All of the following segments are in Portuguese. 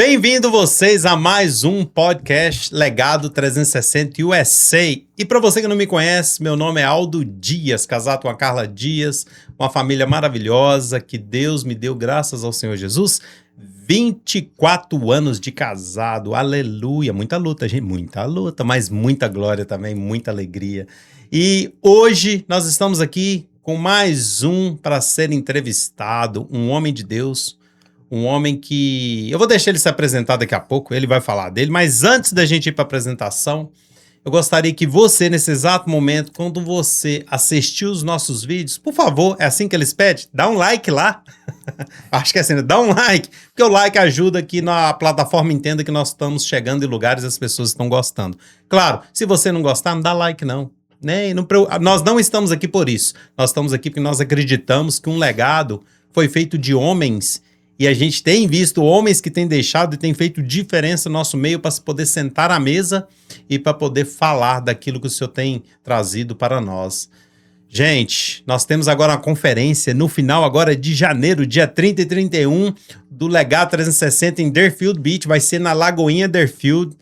Bem-vindo vocês a mais um podcast Legado 360 USA. E para você que não me conhece, meu nome é Aldo Dias, casado com a Carla Dias, uma família maravilhosa que Deus me deu graças ao Senhor Jesus. 24 anos de casado, aleluia, muita luta, gente, muita luta, mas muita glória também, muita alegria. E hoje nós estamos aqui com mais um para ser entrevistado, um homem de Deus, um homem que... Eu vou deixar ele se apresentar daqui a pouco, ele vai falar dele, mas antes da gente ir para a apresentação, eu gostaria que você, nesse exato momento, quando você assistir os nossos vídeos, por favor, é assim que eles pedem, dá um like lá. Acho que é assim, né? Dá um like, porque o like ajuda que a plataforma entenda que nós estamos chegando em lugares e as pessoas estão gostando. Claro, se você não gostar, não dá like não. Nós não estamos aqui por isso. Nós estamos aqui porque nós acreditamos que um legado foi feito de homens e a gente tem visto homens que têm deixado e têm feito diferença no nosso meio para poder sentar à mesa e para poder falar daquilo que o Senhor tem trazido para nós. Gente, nós temos agora uma conferência no final agora de janeiro, dia 30 e 31, do Legado 360 em Deerfield Beach. Vai ser na Lagoinha Deerfield,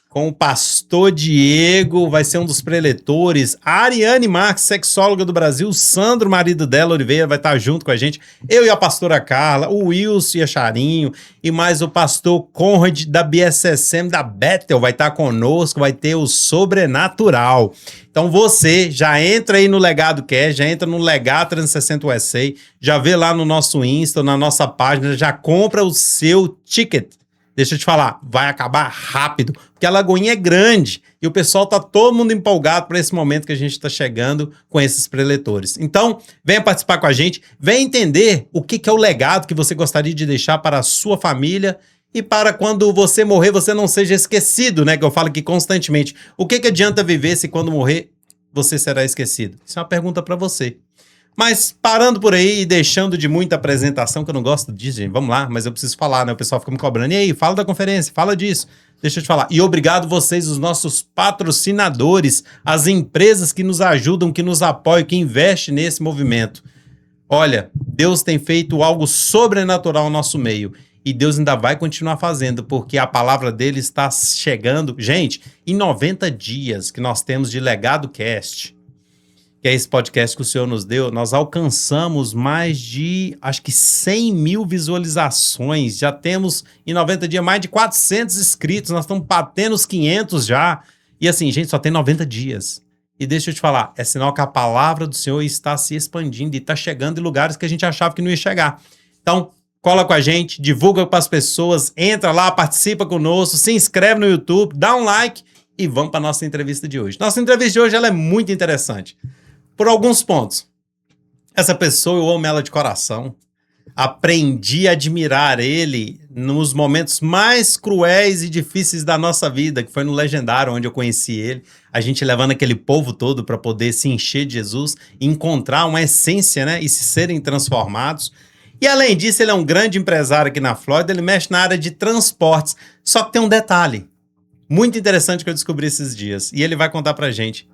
com o pastor Diego, vai ser um dos preletores. A Ariane Marques, sexóloga do Brasil, Sandro, marido dela, Oliveira, vai estar junto com a gente. Eu e a pastora Carla, o Wilson e a Charinho, e mais o pastor Conrad da BSSM, da Bethel, vai estar conosco, vai ter o Sobrenatural. Então você já entra aí no Legado Cast, já entra no Legado 360 USA, já vê lá no nosso Insta, na nossa página, já compra o seu ticket. Deixa eu te falar, vai acabar rápido, porque a Lagoinha é grande e o pessoal tá todo mundo empolgado para esse momento que a gente está chegando com esses preletores. Então, venha participar com a gente, venha entender o que é o legado que você gostaria de deixar para a sua família e para quando você morrer você não seja esquecido, né? Que eu falo aqui constantemente. O que adianta viver se quando morrer você será esquecido? Isso é uma pergunta para você. Mas parando por aí e deixando de muita apresentação, que eu não gosto disso, gente, vamos lá, mas eu preciso falar, né? O pessoal fica me cobrando. E aí, fala da conferência, fala disso. Deixa eu te falar. E obrigado vocês, os nossos patrocinadores, as empresas que nos ajudam, que nos apoiam, que investem nesse movimento. Olha, Deus tem feito algo sobrenatural no nosso meio. E Deus ainda vai continuar fazendo, porque a palavra dele está chegando. Gente, em 90 dias que nós temos de Legado Cast, que é esse podcast que o Senhor nos deu, nós alcançamos mais de, acho que 100 mil visualizações, já temos em 90 dias mais de 400 inscritos, nós estamos batendo os 500 já, e assim, gente, só tem 90 dias. E deixa eu te falar, é sinal que a palavra do Senhor está se expandindo e está chegando em lugares que a gente achava que não ia chegar. Então, cola com a gente, divulga para as pessoas, entra lá, participa conosco, se inscreve no YouTube, dá um like e vamos para a nossa entrevista de hoje. Nossa entrevista de hoje ela é muito interessante. Por alguns pontos. Essa pessoa, eu amo ela de coração. Aprendi a admirar ele nos momentos mais cruéis e difíceis da nossa vida, que foi no Legendário, onde eu conheci ele. A gente levando aquele povo todo para poder se encher de Jesus, encontrar uma essência, né? E se serem transformados. E além disso, ele é um grande empresário aqui na Flórida, ele mexe na área de transportes. Só que tem um detalhe muito interessante que eu descobri esses dias. E ele vai contar pra gente.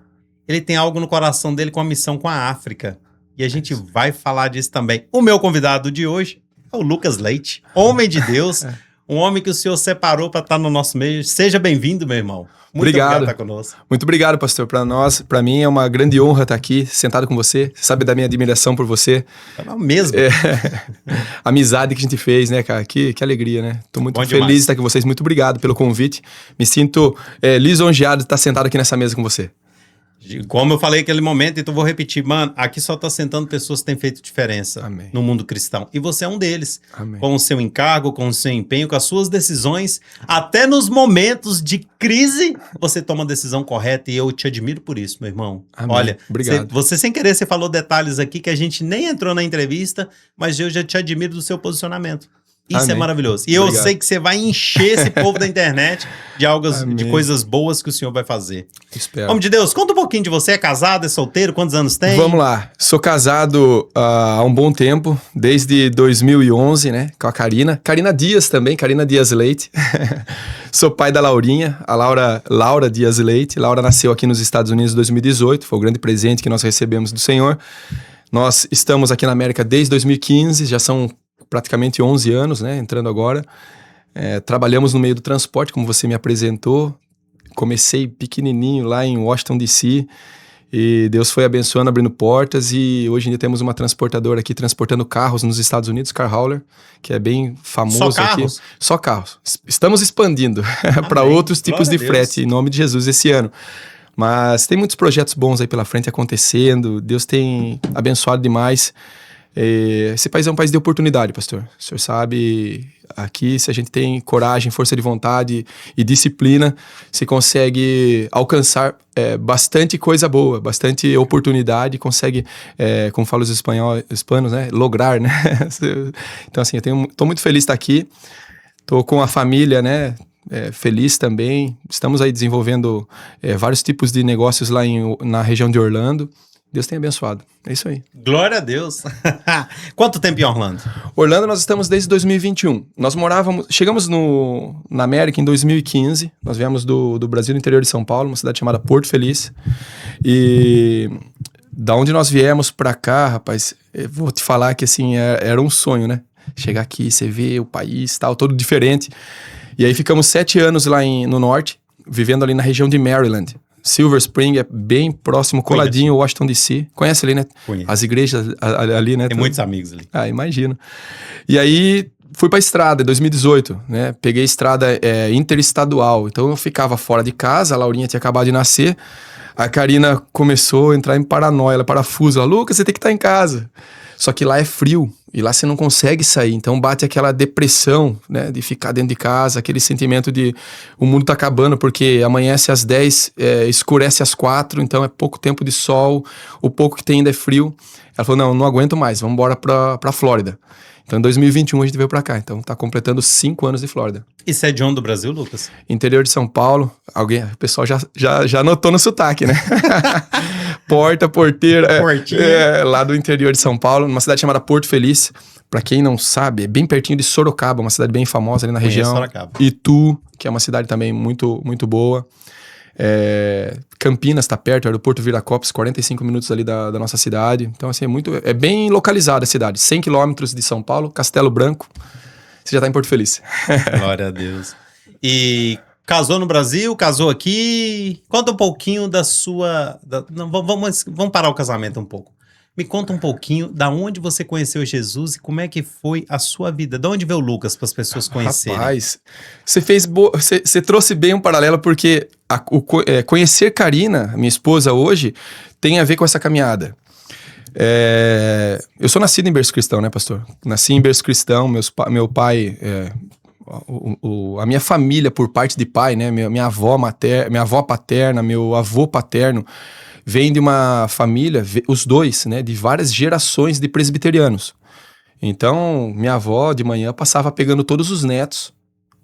Ele tem algo no coração dele com a missão com a África. E a gente vai falar disso também. O meu convidado de hoje é o Lucas Leite, homem de Deus, um homem que o Senhor separou para estar no nosso meio. Seja bem-vindo, meu irmão. Muito obrigado por estar conosco. Muito obrigado, pastor. Para mim é uma grande honra estar aqui, sentado com você. Você sabe da minha admiração por você. É mesmo. A amizade que a gente fez, né, cara? Que alegria, né? Tô muito feliz de estar com vocês. Muito obrigado pelo convite. Me sinto lisonjeado de estar sentado aqui nessa mesa com você. Como eu falei naquele momento, então vou repetir, mano, aqui só tá sentando pessoas que têm feito diferença Amém. No mundo cristão. E você é um deles. Amém. Com o seu encargo, com o seu empenho, com as suas decisões, até nos momentos de crise, você toma a decisão correta e eu te admiro por isso, meu irmão. Amém. Olha, obrigado. Você sem querer, você falou detalhes aqui que a gente nem entrou na entrevista, mas eu já te admiro do seu posicionamento. Isso Amém. É maravilhoso. E Obrigado. Eu sei que você vai encher esse povo da internet de coisas boas que o Senhor vai fazer. Espero. Homem de Deus, conta um pouquinho de você. É casado, é solteiro? Quantos anos tem? Vamos lá. Sou casado há um bom tempo, desde 2011, né? Com a Karina. Karina Dias também, Karina Dias Leite. Sou pai da Laurinha, a Laura Dias Leite. Laura nasceu aqui nos Estados Unidos em 2018. Foi o grande presente que nós recebemos do Senhor. Nós estamos aqui na América desde 2015, já são praticamente 11 anos, né? Entrando agora. Trabalhamos no meio do transporte, como você me apresentou. Comecei pequenininho lá em Washington, D.C., e Deus foi abençoando, abrindo portas, e hoje em dia temos uma transportadora aqui transportando carros nos Estados Unidos, Car Hauler, que é bem famoso. Só carros? Aqui. Só carros. Estamos expandindo para outros tipos de frete, em nome de Jesus, esse ano. Mas tem muitos projetos bons aí pela frente acontecendo, Deus tem abençoado demais. Esse país é um país de oportunidade, pastor. O senhor sabe, aqui se a gente tem coragem, força de vontade e disciplina, se consegue alcançar bastante coisa boa, bastante oportunidade, consegue, como falam os hispanos, né, lograr, né? Então assim, tô muito feliz de estar aqui, tô com a família, né, feliz também. Estamos aí desenvolvendo vários tipos de negócios lá na região de Orlando. Deus tem abençoado. É isso aí. Glória a Deus. Quanto tempo em Orlando? Orlando nós estamos desde 2021. Nós chegamos na América em 2015. Nós viemos do Brasil, do interior de São Paulo, uma cidade chamada Porto Feliz. E da onde nós viemos pra cá, rapaz, eu vou te falar que assim, era um sonho, né? Chegar aqui, você vê o país, tal, todo diferente. E aí ficamos 7 anos lá no norte, vivendo ali na região de Maryland. Silver Spring é bem próximo, coladinho, Washington D.C. Conhece ali, né? Conheço. As igrejas ali, né? Tem muitos amigos ali. Imagino. E aí, fui pra estrada em 2018, né? Peguei estrada interestadual. Então, eu ficava fora de casa, a Laurinha tinha acabado de nascer. A Karina começou a entrar em paranoia, ela parafuso. Lucas, você tem que estar em casa. Só que lá é frio. E lá você não consegue sair, então bate aquela depressão, né, de ficar dentro de casa, aquele sentimento de o mundo tá acabando, porque amanhece às 10, escurece às 4, então é pouco tempo de sol, o pouco que tem ainda é frio. Ela falou, não aguento mais, vamos embora pra Flórida. Então em 2021 a gente veio pra cá, então tá completando 5 anos de Flórida. E você é de onde do Brasil, Lucas? Interior de São Paulo, o pessoal já notou no sotaque, né? Porteira, lá do interior de São Paulo, numa cidade chamada Porto Feliz. Pra quem não sabe, é bem pertinho de Sorocaba, uma cidade bem famosa ali na região. Sorocaba. Itu, que é uma cidade também muito, muito boa. Campinas tá perto, o aeroporto Viracopos, 45 minutos ali da nossa cidade. Então, assim, é bem localizada a cidade. 100 quilômetros de São Paulo, Castelo Branco. Você já tá em Porto Feliz. Glória a Deus. E casou no Brasil, casou aqui. Conta um pouquinho da sua... vamos parar o casamento um pouco. Me conta um pouquinho da onde você conheceu Jesus e como é que foi a sua vida. De onde veio o Lucas para as pessoas conhecerem? Rapaz, você trouxe bem um paralelo porque conhecer Karina, minha esposa hoje, tem a ver com essa caminhada. Eu sou nascido em berço cristão, né, pastor? Nasci em berço cristão, meu pai... a minha família por parte de pai, né, minha avó paterna, meu avô paterno, vem de uma família, os dois, né, de várias gerações de presbiterianos. Então, minha avó de manhã passava pegando todos os netos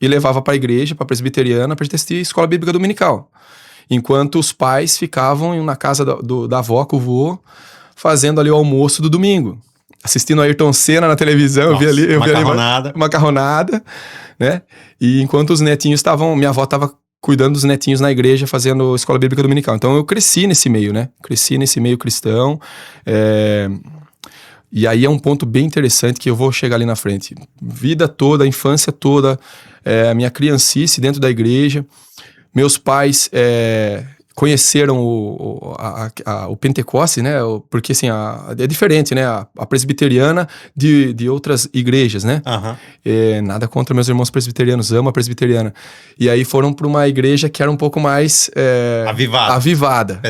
e levava para a igreja, para a presbiteriana, para a gente assistir escola bíblica dominical. Enquanto os pais ficavam na casa da avó, com o vô, fazendo ali o almoço do domingo. Assistindo a Ayrton Senna na televisão. Nossa, eu vi ali macarronada, né? E enquanto os netinhos minha avó estava cuidando dos netinhos na igreja, fazendo escola bíblica dominical. Então eu cresci nesse meio, né? Cresci nesse meio cristão. E aí é um ponto bem interessante que eu vou chegar ali na frente. Vida toda, a infância toda, a minha criancice dentro da igreja. Meus pais conheceram o Pentecoste, né? Porque assim, é diferente, né? A presbiteriana de outras igrejas, né? Uhum. Nada contra meus irmãos presbiterianos, amo a presbiteriana. E aí foram para uma igreja que era um pouco mais avivada.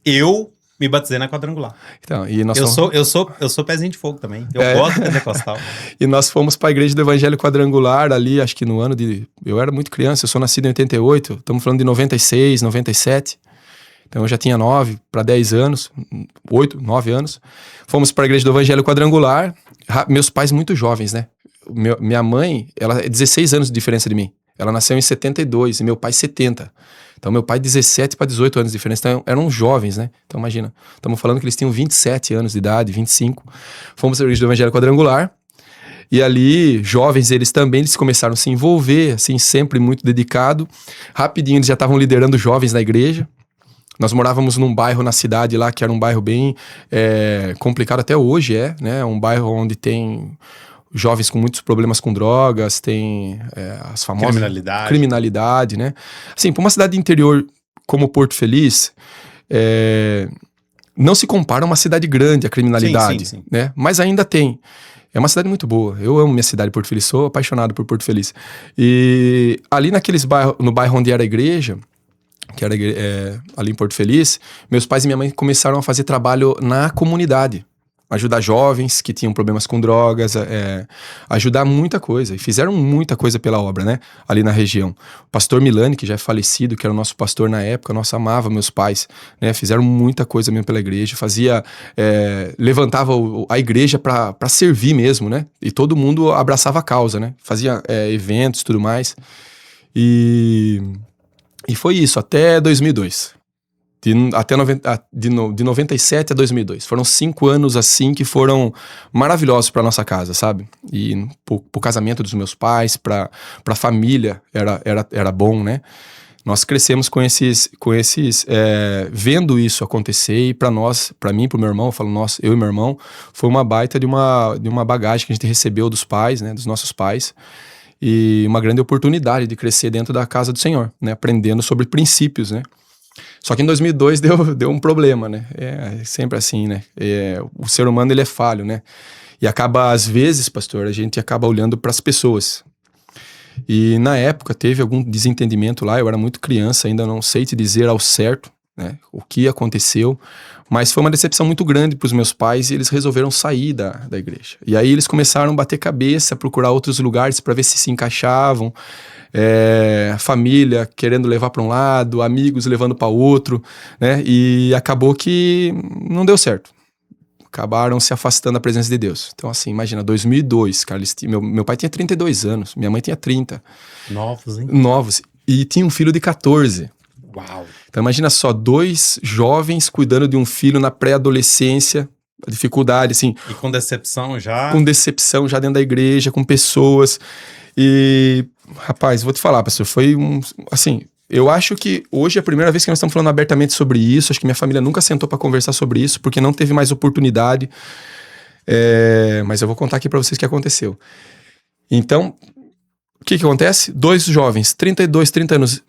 Eu me batizei na Quadrangular. Então, e nós eu sou pezinho de fogo também. Eu gosto do pentecostal. E nós fomos para a igreja do Evangelho Quadrangular ali, acho que no ano de... Eu era muito criança, eu sou nascido em 88, estamos falando de 96, 97. Então eu já tinha 9 para 10 anos, 8, 9 anos. Fomos para a igreja do Evangelho Quadrangular. Meus pais muito jovens, né? Minha mãe, ela é 16 anos de diferença de mim. Ela nasceu em 72 e meu pai 70. Então, meu pai, 17 para 18 anos de diferença. Então, eram jovens, né? Então, imagina. Estamos falando que eles tinham 27 anos de idade, 25. Fomos à igreja do Evangelho Quadrangular. E ali, jovens, eles começaram a se envolver, assim, sempre muito dedicado. Rapidinho, eles já estavam liderando jovens na igreja. Nós morávamos num bairro na cidade lá, que era um bairro bem complicado, até hoje né? Um bairro onde tem jovens com muitos problemas com drogas, tem as famosas... Criminalidade, né? Assim, para uma cidade interior como Porto Feliz, não se compara a uma cidade grande a criminalidade, sim. né? Mas ainda tem. É uma cidade muito boa. Eu amo minha cidade, Porto Feliz. Sou apaixonado por Porto Feliz. E ali no bairro onde era a igreja, que era ali em Porto Feliz, meus pais e minha mãe começaram a fazer trabalho na comunidade. Ajudar jovens que tinham problemas com drogas, ajudar muita coisa. E fizeram muita coisa pela obra, né? Ali na região. O pastor Milani, que já é falecido, que era o nosso pastor na época, nós amava meus pais, né? Fizeram muita coisa mesmo pela igreja. Levantava a igreja para servir mesmo, né? E todo mundo abraçava a causa, né? Fazia eventos e tudo mais. E foi isso, até 2002. De 97 a 2002. Foram 5 anos assim que foram maravilhosos para nossa casa, sabe? E pro casamento dos meus pais, pra família, era bom, né? Nós crescemos com esses vendo isso acontecer, e para mim, pro meu irmão, eu e meu irmão, foi uma baita de uma bagagem que a gente recebeu dos pais, né? Dos nossos pais. E uma grande oportunidade de crescer dentro da casa do Senhor, né? Aprendendo sobre princípios, né? Só que em 2002 deu um problema, né? É sempre assim, né? O ser humano, ele é falho, né? E acaba, às vezes, pastor, a gente acaba olhando para as pessoas. E na época teve algum desentendimento lá, eu era muito criança, ainda não sei te dizer ao certo, né, o que aconteceu, mas foi uma decepção muito grande para os meus pais e eles resolveram sair da igreja. E aí eles começaram a bater cabeça, procurar outros lugares para ver se encaixavam. Família querendo levar para um lado, amigos levando para outro, né? E acabou que não deu certo. Acabaram se afastando da presença de Deus. Então, assim, imagina, 2002, cara, meu pai tinha 32 anos, minha mãe tinha 30. Novos, hein? Novos. E tinha um filho de 14. Uau! Então, imagina só, 2 jovens cuidando de um filho na pré-adolescência, a dificuldade, assim... E com decepção já? Com decepção já dentro da igreja, com pessoas. E, rapaz, vou te falar, pastor, foi assim, eu acho que hoje é a primeira vez que nós estamos falando abertamente sobre isso. Acho que minha família nunca sentou para conversar sobre isso, porque não teve mais oportunidade. Mas eu vou contar aqui para vocês o que aconteceu. Então, o que acontece? 2 jovens, 32, 30 anos,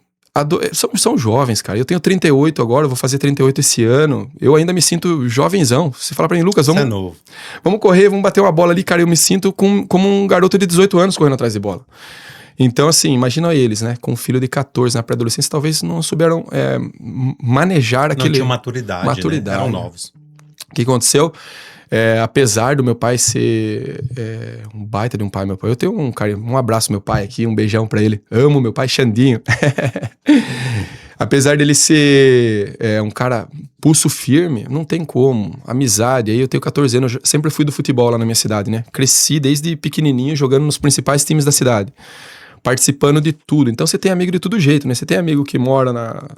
são jovens, cara. Eu tenho 38 agora, eu vou fazer 38 esse ano. Eu ainda me sinto jovenzão. Você fala pra mim, Lucas, vamos correr, vamos bater uma bola ali, cara. Eu me sinto como um garoto de 18 anos correndo atrás de bola. Então, assim, imagina eles, né? Com um filho de 14 na pré-adolescência, talvez não souberam manejar aquele... Não tinha maturidade. Né? Eram novos. O que aconteceu? Apesar do meu pai ser um baita de um pai, meu pai, eu tenho um abraço meu pai aqui, um beijão pra ele. Amo meu pai, Xandinho. Apesar dele ser um cara pulso firme, não tem como. Amizade, aí eu tenho 14 anos, sempre fui do futebol lá na minha cidade, né? Cresci desde pequenininho jogando nos principais times da cidade. Participando de tudo. Então você tem amigo de todo jeito, né? Você tem amigo que mora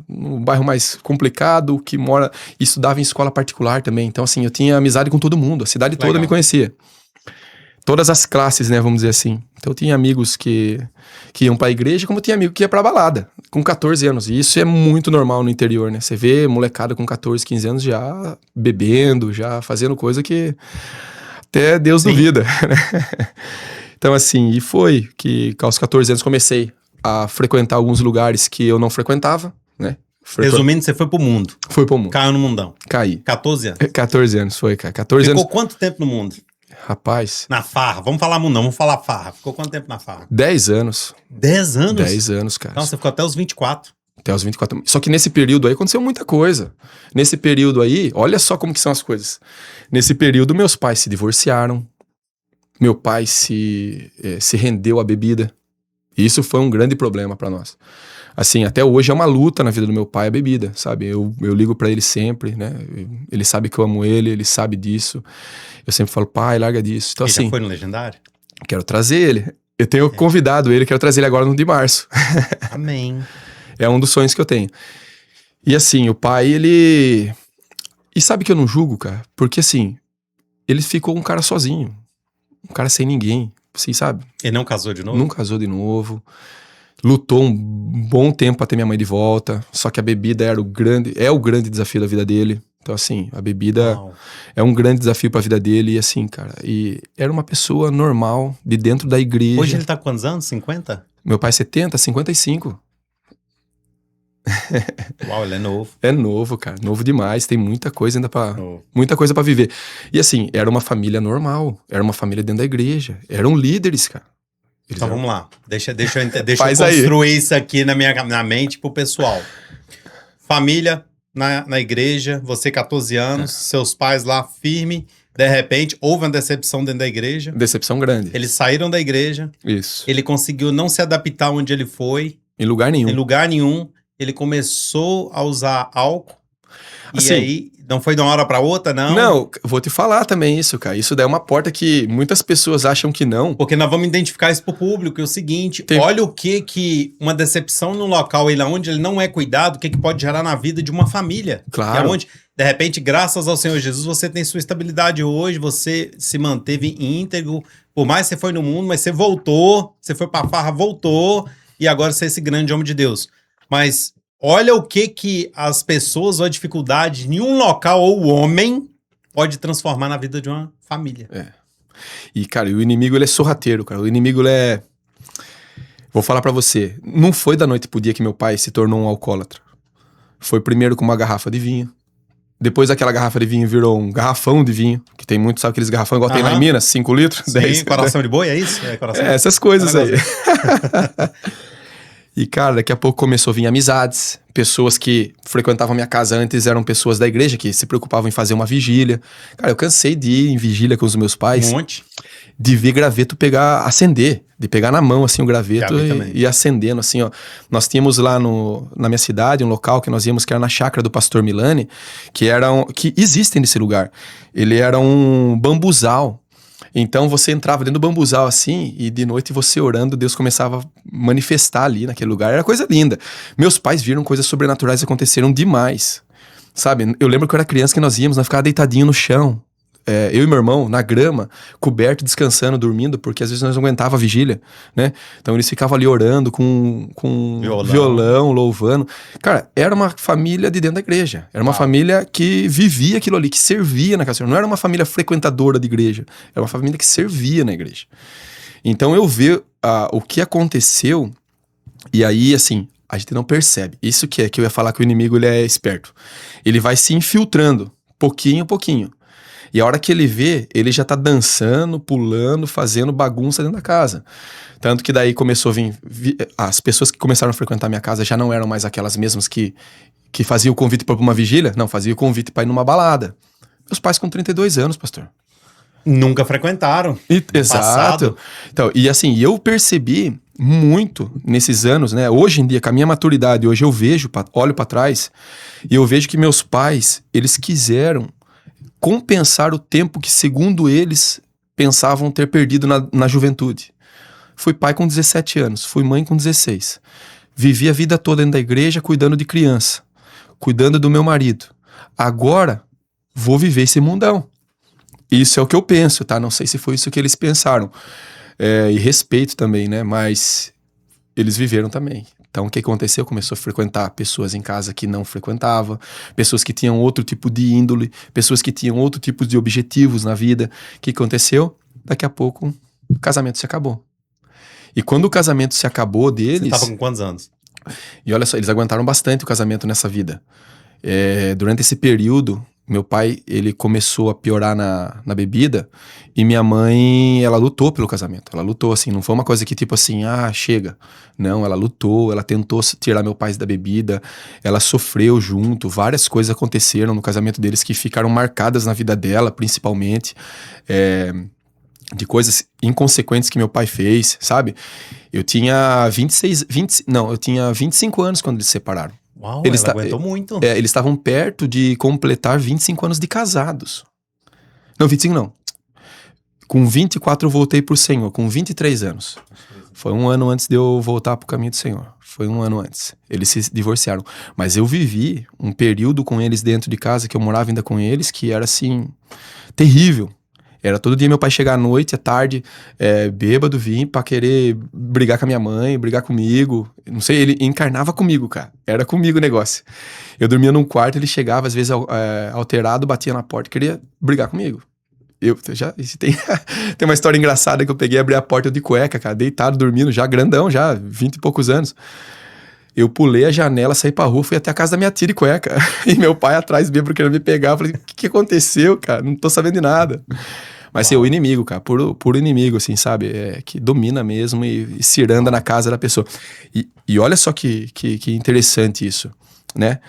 no bairro mais complicado, que mora e estudava em escola particular também. Então, assim, eu tinha amizade com todo mundo. A cidade toda me conhecia. Todas as classes, né? Vamos dizer assim. Então, eu tinha amigos que iam pra igreja, como tinha amigo que ia pra balada, com 14 anos. E isso é muito normal no interior, né? Você vê molecada com 14, 15 anos já bebendo, já fazendo coisa que até Deus duvida, né? Então, assim, e foi que aos 14 anos comecei a frequentar alguns lugares que eu não frequentava, né? Resumindo, você foi pro mundo. Foi pro mundo. Caiu no mundão. Caí. 14 anos. 14 anos, foi, cara. 14 Ficou anos. quanto tempo no mundo? Rapaz. Na farra. Vamos falar mundão, vamos falar farra. Ficou quanto tempo na farra? 10 anos. 10 anos? 10 anos, cara. Então, você ficou até os 24. Até os 24. Só que nesse período aí aconteceu muita coisa. Nesse período aí, olha só como que são as coisas. Nesse período, meus pais se divorciaram. Meu pai se rendeu à bebida. E isso foi um grande problema pra nós. Assim, até hoje é uma luta na vida do meu pai a bebida, sabe? Eu ligo pra ele sempre, né? Ele sabe que eu amo ele sabe disso. Eu sempre falo, pai, larga disso. Então, Ele assim, já foi no Legendário? Quero trazer ele. Eu tenho convidado ele, quero trazer ele agora no de março. Amém. É um dos sonhos que eu tenho. E assim, o pai, ele... E sabe que eu não julgo, cara? Porque assim, ele ficou um cara sozinho. Um cara sem ninguém, assim, sabe? Ele não casou de novo? Não casou de novo. Lutou um bom tempo pra ter minha mãe de volta. Só que a bebida é o grande desafio da vida dele. Então, assim, a bebida Uau. é um grande desafio pra vida dele. E assim, cara, e era uma pessoa normal, de dentro da igreja. Hoje ele tá com quantos anos? 50? Meu pai 70, 55. Uau, ele é novo. É novo, cara. Novo demais. Tem muita coisa ainda Novo. muita coisa pra viver. E assim, era uma família normal. Era uma família dentro da igreja. Eram líderes, cara. Eles Então eram- vamos lá. Deixa eu Faz aí. construir isso aqui na mente pro pessoal. Família na igreja, você 14 anos, seus pais lá firme, de repente houve uma decepção dentro da igreja. Decepção grande. Eles saíram da igreja, Isso. ele conseguiu não se adaptar onde ele foi, Em lugar nenhum. em lugar nenhum. Ele começou a usar álcool. Assim, e aí, não foi de uma hora pra outra, não? Não, vou te falar também isso, cara. Isso daí é uma porta que muitas pessoas acham que não. Porque nós vamos identificar isso pro público. É o seguinte, Tem- olha o que uma decepção num local ele, onde ele não é cuidado, o que pode gerar na vida de uma família. Claro. Que é onde, de repente, graças ao Senhor Jesus, você tem sua estabilidade hoje, você se manteve íntegro. Por mais que você foi no mundo, mas você voltou, você foi pra farra, voltou, e agora você é esse grande homem de Deus. Mas olha o que as pessoas ou a dificuldade em um local ou o homem pode transformar na vida de uma família. E, cara, o inimigo, ele é sorrateiro, cara. O inimigo, ele é... Vou falar pra você. Não foi da noite pro dia que meu pai se tornou um alcoólatra. Foi primeiro com uma garrafa de vinho. Depois aquela garrafa de vinho virou um garrafão de vinho. Que tem muito, sabe aqueles garrafão igual tem lá em Aham. Minas? 5 litros? Sim, 10. coração de boi, é isso? É, coração É, essas coisas É um aí. E, cara, daqui a pouco começou a vir amizades. Pessoas que frequentavam minha casa antes eram pessoas da igreja que se preocupavam em fazer uma vigília. Cara, eu cansei de ir em vigília com os meus pais, Um monte. de ver graveto acender, de pegar na mão, assim, o graveto Já vi também. e acendendo, assim, ó. Nós tínhamos lá na minha cidade um local que nós íamos, que era na chácara do pastor Milani, que existem nesse lugar. Ele era um bambuzal. Então você entrava dentro do bambuzal assim, e de noite você orando, Deus começava a manifestar ali naquele lugar. Era coisa linda. Meus pais viram coisas sobrenaturais aconteceram demais. Sabe? Eu lembro que eu era criança que nós ficava deitadinho no chão. Eu e meu irmão, na grama, coberto, descansando, dormindo, porque às vezes nós não aguentava a vigília, né? Então eles ficavam ali orando com violão, louvando. Cara, era uma família de dentro da igreja. Era uma família que vivia aquilo ali, que servia na casa. Não era uma família frequentadora de igreja. Era uma família que servia na igreja. Então eu vi o que aconteceu, e aí, assim, a gente não percebe. Isso que eu ia falar que o inimigo, ele é esperto. Ele vai se infiltrando, pouquinho a pouquinho. E a hora que ele vê, ele já tá dançando, pulando, fazendo bagunça dentro da casa. Tanto que daí começou a vir... As pessoas que começaram a frequentar minha casa já não eram mais aquelas mesmas que faziam o convite para uma vigília. Não, faziam o convite para ir numa balada. Meus pais com 32 anos, pastor. Nunca frequentaram. Exato. Passado. Então, e assim, eu percebi muito nesses anos, né? Hoje em dia, com a minha maturidade, hoje eu vejo, olho para trás, e eu vejo que meus pais, eles quiseram compensar o tempo que, segundo eles, pensavam ter perdido na juventude. Fui pai com 17 anos, fui mãe com 16. Vivi a vida toda dentro da igreja cuidando de criança, cuidando do meu marido. Agora, vou viver esse mundão. Isso é o que eu penso, tá? Não sei se foi isso que eles pensaram. E respeito também, né? Mas eles viveram também. Então, o que aconteceu? Começou a frequentar pessoas em casa que não frequentava, pessoas que tinham outro tipo de índole, pessoas que tinham outro tipo de objetivos na vida. O que aconteceu? Daqui a pouco, o casamento se acabou. E quando o casamento se acabou deles... Você tava com quantos anos? E olha só, eles aguentaram bastante o casamento nessa vida. Durante esse período, meu pai, ele começou a piorar na bebida, e minha mãe, ela lutou pelo casamento. Ela lutou, assim, não foi uma coisa que tipo assim, chega. Não, ela lutou, ela tentou tirar meu pai da bebida, ela sofreu junto, várias coisas aconteceram no casamento deles que ficaram marcadas na vida dela, principalmente, de coisas inconsequentes que meu pai fez, sabe? Eu tinha 25 anos quando eles se separaram. Uau, Eles ela aguentou muito. Eles estavam perto de completar 25 anos de casados. Não, 25 não. Com 24 eu voltei pro Senhor, com 23 anos. Foi um ano antes de eu voltar pro caminho do Senhor. Foi um ano antes. Eles se divorciaram. Mas eu vivi um período com eles dentro de casa, que eu morava ainda com eles, que era assim, terrível. Era todo dia meu pai chegar à noite, à tarde, bêbado, vir pra querer brigar com a minha mãe, brigar comigo. Não sei, ele encarnava comigo, cara. Era comigo o negócio. Eu dormia num quarto, ele chegava, às vezes, alterado, batia na porta, queria brigar comigo. Tem uma história engraçada que eu peguei, abri a porta de cueca, cara, deitado, dormindo, já grandão, já, 20 e poucos anos. Eu pulei a janela, saí pra rua, fui até a casa da minha tia de cueca. E meu pai atrás, bêbado, querendo me pegar. Eu falei, o que aconteceu, cara? Não tô sabendo de nada. Mas assim, o inimigo, cara, puro inimigo, assim, sabe? Que domina mesmo e ciranda na casa da pessoa. E olha só que interessante isso, né?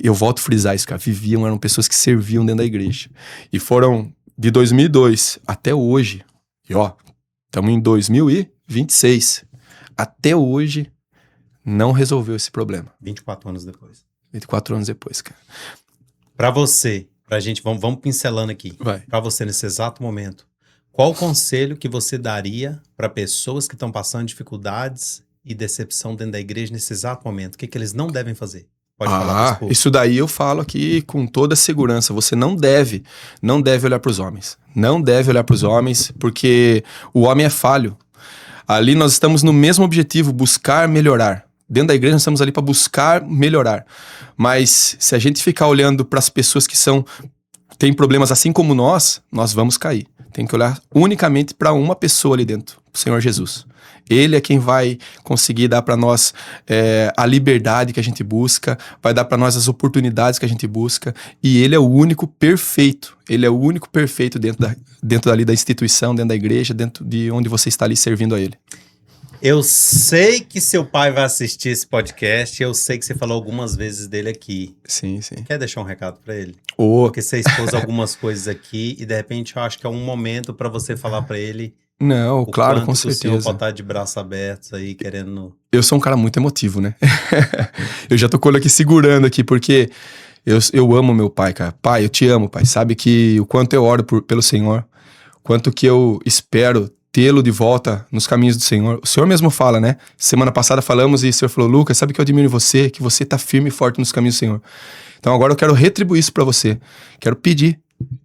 Eu volto a frisar isso, cara. Eram pessoas que serviam dentro da igreja. E foram de 2002 até hoje. E ó, estamos em 2026. Até hoje, não resolveu esse problema. 24 anos depois. 24 anos depois, cara. Pra você, pra gente, vamos pincelando aqui. Vai. Pra você, nesse exato momento, qual o conselho que você daria pra pessoas que estão passando dificuldades e decepção dentro da igreja nesse exato momento? O que eles não devem fazer? Pode falar pros isso daí eu falo aqui com toda segurança. Você não deve olhar pros homens. Não deve olhar pros homens, porque o homem é falho. Ali nós estamos no mesmo objetivo, buscar melhorar. Dentro da igreja nós estamos ali para buscar melhorar. Mas se a gente ficar olhando para as pessoas que têm problemas assim como nós vamos cair. Tem que olhar unicamente para uma pessoa ali dentro, o Senhor Jesus. Ele é quem vai conseguir dar para nós a liberdade que a gente busca, vai dar para nós as oportunidades que a gente busca, e Ele é o único perfeito. Ele é o único perfeito dentro dali da instituição, dentro da igreja, dentro de onde você está ali servindo a Ele. Eu sei que seu pai vai assistir esse podcast, eu sei que você falou algumas vezes dele aqui. Sim. Quer deixar um recado para ele? Oh. Porque você expôs algumas coisas aqui e de repente eu acho que é um momento para você falar para ele. Não, claro, com certeza. O senhor pode estar de braços abertos aí, querendo... Eu sou um cara muito emotivo, né? Eu já tô com ele aqui segurando aqui, porque eu amo meu pai, cara. Pai, eu te amo, pai. Sabe que o quanto eu oro pelo Senhor, quanto que eu espero tê-lo de volta nos caminhos do Senhor. O Senhor mesmo fala, né? Semana passada falamos e o Senhor falou, Lucas, sabe que eu admiro em você? Que você tá firme e forte nos caminhos do Senhor. Então agora eu quero retribuir isso pra você. Quero pedir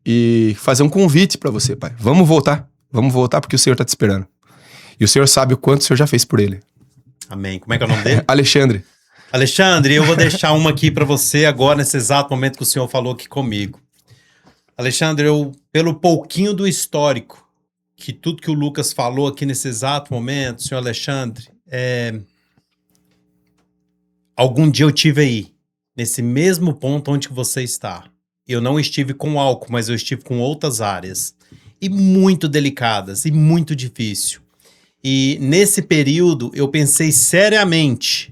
e fazer um convite pra você, pai. Vamos voltar porque o Senhor tá te esperando. E o Senhor sabe o quanto o Senhor já fez por ele. Amém. Como é que é o nome dele? Alexandre. Alexandre, eu vou deixar uma aqui pra você agora, nesse exato momento que o Senhor falou aqui comigo. Alexandre, pelo pouquinho do histórico, que tudo que o Lucas falou aqui nesse exato momento, senhor Alexandre, algum dia eu tive aí, nesse mesmo ponto onde você está. Eu não estive com álcool, mas eu estive com outras áreas. E muito delicadas, e muito difícil. E nesse período, eu pensei seriamente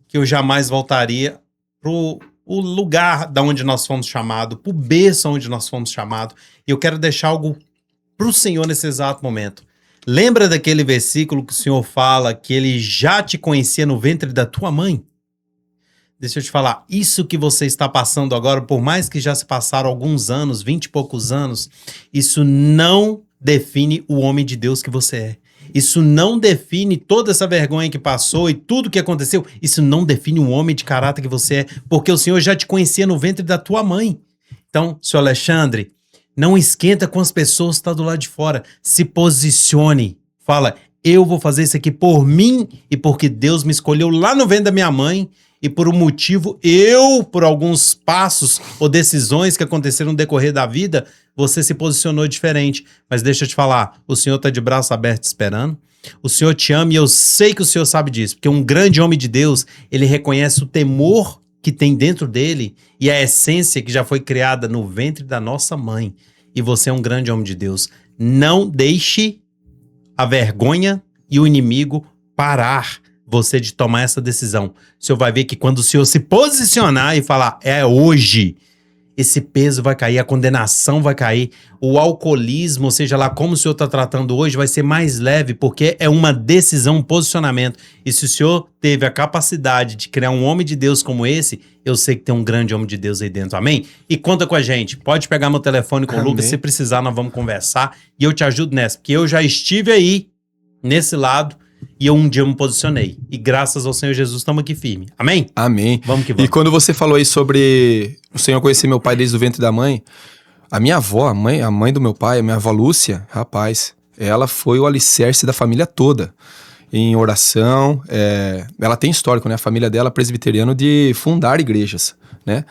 que eu jamais voltaria pro o lugar da onde nós fomos chamados, pro berço onde nós fomos chamados. E eu quero deixar algo pro Senhor nesse exato momento. Lembra daquele versículo que o Senhor fala que Ele já te conhecia no ventre da tua mãe? Deixa eu te falar, isso que você está passando agora, por mais que já se passaram alguns anos, 20 e poucos anos, isso não define o homem de Deus que você é. Isso não define toda essa vergonha que passou e tudo que aconteceu. Isso não define o homem de caráter que você é, porque o Senhor já te conhecia no ventre da tua mãe. Então, senhor Alexandre, não esquenta com as pessoas que estão do lado de fora. Se posicione. Fala, eu vou fazer isso aqui por mim e porque Deus me escolheu lá no ventre da minha mãe. E por um motivo, por alguns passos ou decisões que aconteceram no decorrer da vida, você se posicionou diferente. Mas deixa eu te falar, o Senhor está de braço aberto esperando. O Senhor te ama e eu sei que o Senhor sabe disso. Porque um grande homem de Deus, ele reconhece o temor que tem dentro dele e a essência que já foi criada no ventre da nossa mãe. E você é um grande homem de Deus. Não deixe a vergonha e o inimigo parar você de tomar essa decisão. O Senhor vai ver que quando o Senhor se posicionar e falar, é hoje, esse peso vai cair, a condenação vai cair, o alcoolismo, ou seja lá como o Senhor está tratando hoje, vai ser mais leve, porque é uma decisão, um posicionamento. E se o Senhor teve a capacidade de criar um homem de Deus como esse, eu sei que tem um grande homem de Deus aí dentro, amém? E conta com a gente, pode pegar meu telefone com o Lucas, se precisar nós vamos conversar, e eu te ajudo nessa, porque eu já estive aí, nesse lado, e eu um dia me posicionei. E graças ao Senhor Jesus estamos aqui firme. Amém? Amém. Vamos que vamos. E quando você falou aí sobre o Senhor conhecer meu pai desde o ventre da mãe, A minha avó, a mãe do meu pai, a minha avó Lúcia, rapaz, ela foi o alicerce da família toda. Em oração, ela tem histórico, né? A família dela é presbiteriana de fundar igrejas, né?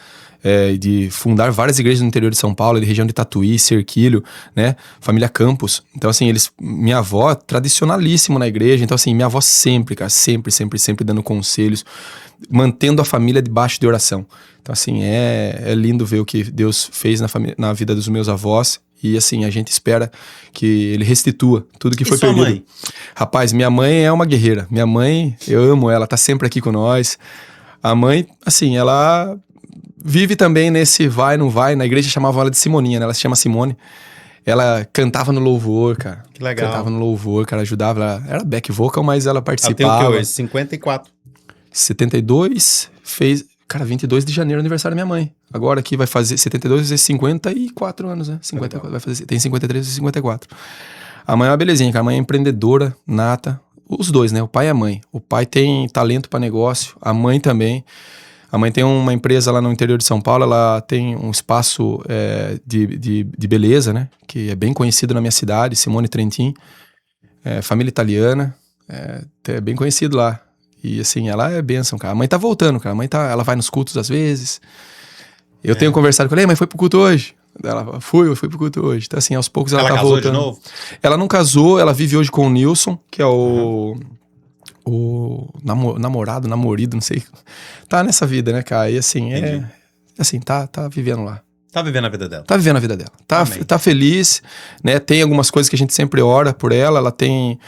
De fundar várias igrejas no interior de São Paulo, de região de Tatuí, Cerquilho, né? Família Campos. Então, assim, minha avó, tradicionalíssima na igreja. Então, assim, minha avó sempre, cara, sempre dando conselhos, mantendo a família debaixo de oração. Então, assim, é lindo ver o que Deus fez na vida dos meus avós. E assim, a gente espera que ele restitua tudo que foi perdido. Sua mãe? Rapaz, minha mãe é uma guerreira. Minha mãe, eu amo ela, tá sempre aqui com nós. A mãe, assim, ela vive também nesse vai, não vai. Na igreja chamavam ela de Simoninha, né? Ela se chama Simone. Ela cantava no louvor, cara. Que legal. Cantava no louvor, cara, ajudava. Ela era back vocal, mas ela participava. Ela tem o que hoje? 54. 72, fez... Cara, 22 de janeiro, aniversário da minha mãe. Agora aqui vai fazer 72, vai fazer 54 anos, né? 54, vai fazer, tem 53 e 54. A mãe é uma belezinha, cara. A mãe é empreendedora, nata. Os dois, né? O pai e a mãe. O pai tem talento para negócio, a mãe também. A mãe tem uma empresa lá no interior de São Paulo, ela tem um espaço de beleza, né? Que é bem conhecido na minha cidade, Simone Trentin. Família italiana, é bem conhecido lá. E assim, ela é bênção, cara. A mãe tá voltando, cara. Ela vai nos cultos às vezes. Eu tenho conversado com ela, mãe, foi pro culto hoje? Ela, eu fui pro culto hoje. Então assim, aos poucos ela tá voltando. Ela casou de novo? Ela não casou, ela vive hoje com o Nilson, que é o namorado, namorido, não sei. Tá nessa vida, né, cara? E assim, assim, tá vivendo lá. Tá vivendo a vida dela. Tá vivendo a vida dela. Tá feliz, né? Tem algumas coisas que a gente sempre ora por ela. Ela tem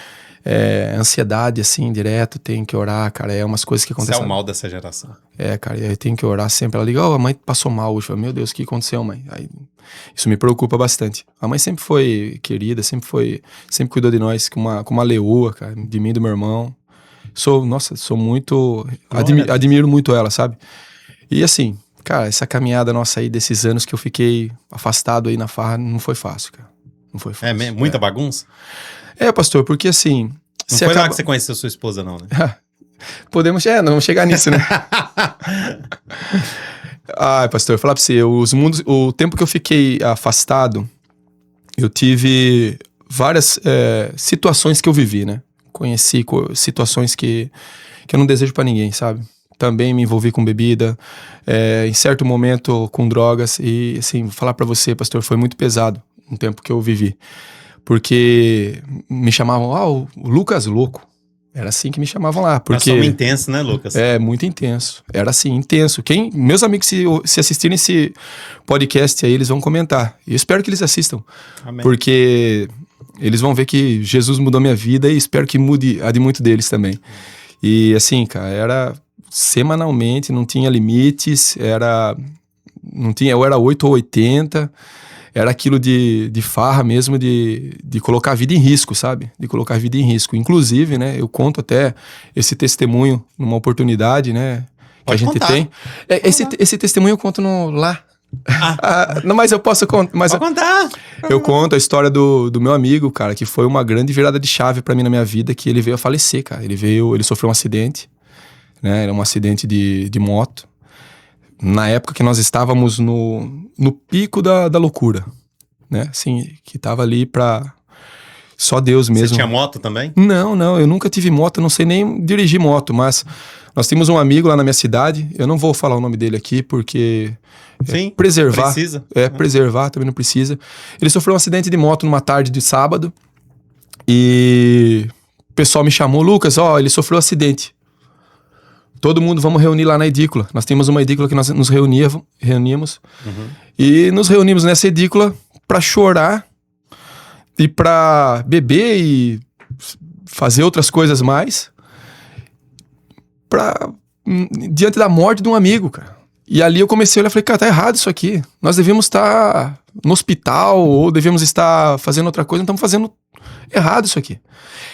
ansiedade, assim, direto. Tem que orar, cara. É umas coisas que acontecem. Isso é o mal dessa geração. Cara. E aí tem que orar sempre. Ela liga, a mãe passou mal hoje. Meu Deus, o que aconteceu, mãe? Aí, isso me preocupa bastante. A mãe sempre foi querida, sempre cuidou de nós com uma leoa, cara. De mim e do meu irmão. Sou muito... Admiro muito ela, sabe? E assim... Cara, essa caminhada nossa aí desses anos que eu fiquei afastado aí na farra não foi fácil, cara. Não foi fácil. Muita bagunça? Pastor, porque assim... Não foi lá que você conheceu sua esposa, não, né? Não vamos chegar nisso, né? Pastor, eu vou falar pra você, o tempo que eu fiquei afastado, eu tive várias situações que eu vivi, né? Conheci situações que eu não desejo pra ninguém, sabe? Também me envolvi com bebida, em certo momento com drogas. E assim, vou falar pra você, pastor, foi muito pesado o tempo que eu vivi. Porque me chamavam, o Lucas louco. Era assim que me chamavam lá. Porque nós somos intensos, né, Lucas? Muito intenso. Era assim, intenso. Meus amigos, se assistirem esse podcast aí, eles vão comentar. E eu espero que eles assistam. Amém. Porque eles vão ver que Jesus mudou minha vida e espero que mude a de muitos deles também. E assim, cara, era... semanalmente, não tinha limites, eu era 8 ou 80, era aquilo de farra mesmo, de colocar a vida em risco, sabe? De colocar a vida em risco. Inclusive, né, eu conto até esse testemunho numa oportunidade, né, que pode a gente contar. tem. Esse testemunho eu conto lá. Não, mas eu posso contar. Pode contar. Eu conto a história do meu amigo, cara, que foi uma grande virada de chave pra mim na minha vida, que ele veio a falecer, cara. Ele sofreu um acidente. Né, era um acidente de moto. Na época que nós estávamos no pico da loucura, né? Assim, que tava ali pra... Só Deus mesmo. Você tinha moto também? Não, eu nunca tive moto, não sei nem dirigir moto, mas nós temos um amigo lá na minha cidade, eu não vou falar o nome dele aqui, porque... Sim, preservar. Precisa. Preservar também não precisa. Ele sofreu um acidente de moto numa tarde de sábado, e o pessoal me chamou, Lucas, ele sofreu um acidente. Todo mundo, vamos reunir lá na edícula. Nós temos uma edícula que nós nos reuníamos. Uhum. E nos reunimos nessa edícula pra chorar e pra beber e fazer outras coisas mais diante da morte de um amigo, cara. E ali eu comecei a olhar e falei, cara, tá errado isso aqui. Nós devíamos estar no hospital ou devíamos estar fazendo outra coisa. Não estamos fazendo errado isso aqui.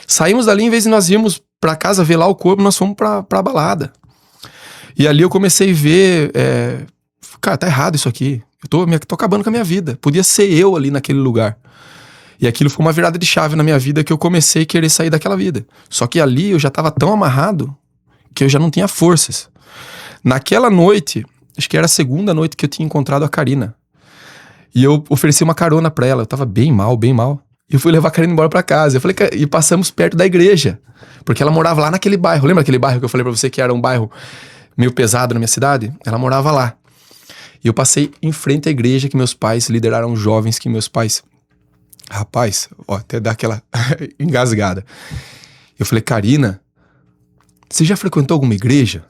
Saímos dali, em vez de nós irmos pra casa ver lá o corpo, nós fomos pra balada. E ali eu comecei a ver, cara, tá errado isso aqui. Eu tô acabando com a minha vida. Podia ser eu ali naquele lugar. E aquilo foi uma virada de chave na minha vida que eu comecei a querer sair daquela vida. Só que ali eu já tava tão amarrado que eu já não tinha forças. Naquela noite, acho que era a segunda noite que eu tinha encontrado a Karina. E eu ofereci uma carona pra ela. Eu tava bem mal, bem mal. E eu fui levar a Karina embora pra casa. Eu falei, e passamos perto da igreja. Porque ela morava lá naquele bairro. Lembra aquele bairro que eu falei pra você que era um bairro meio pesado na minha cidade? Ela morava lá. E eu passei em frente à igreja que meus pais lideraram jovens que meus pais... Rapaz, ó, até dá aquela engasgada. Eu falei, Karina, você já frequentou alguma igreja?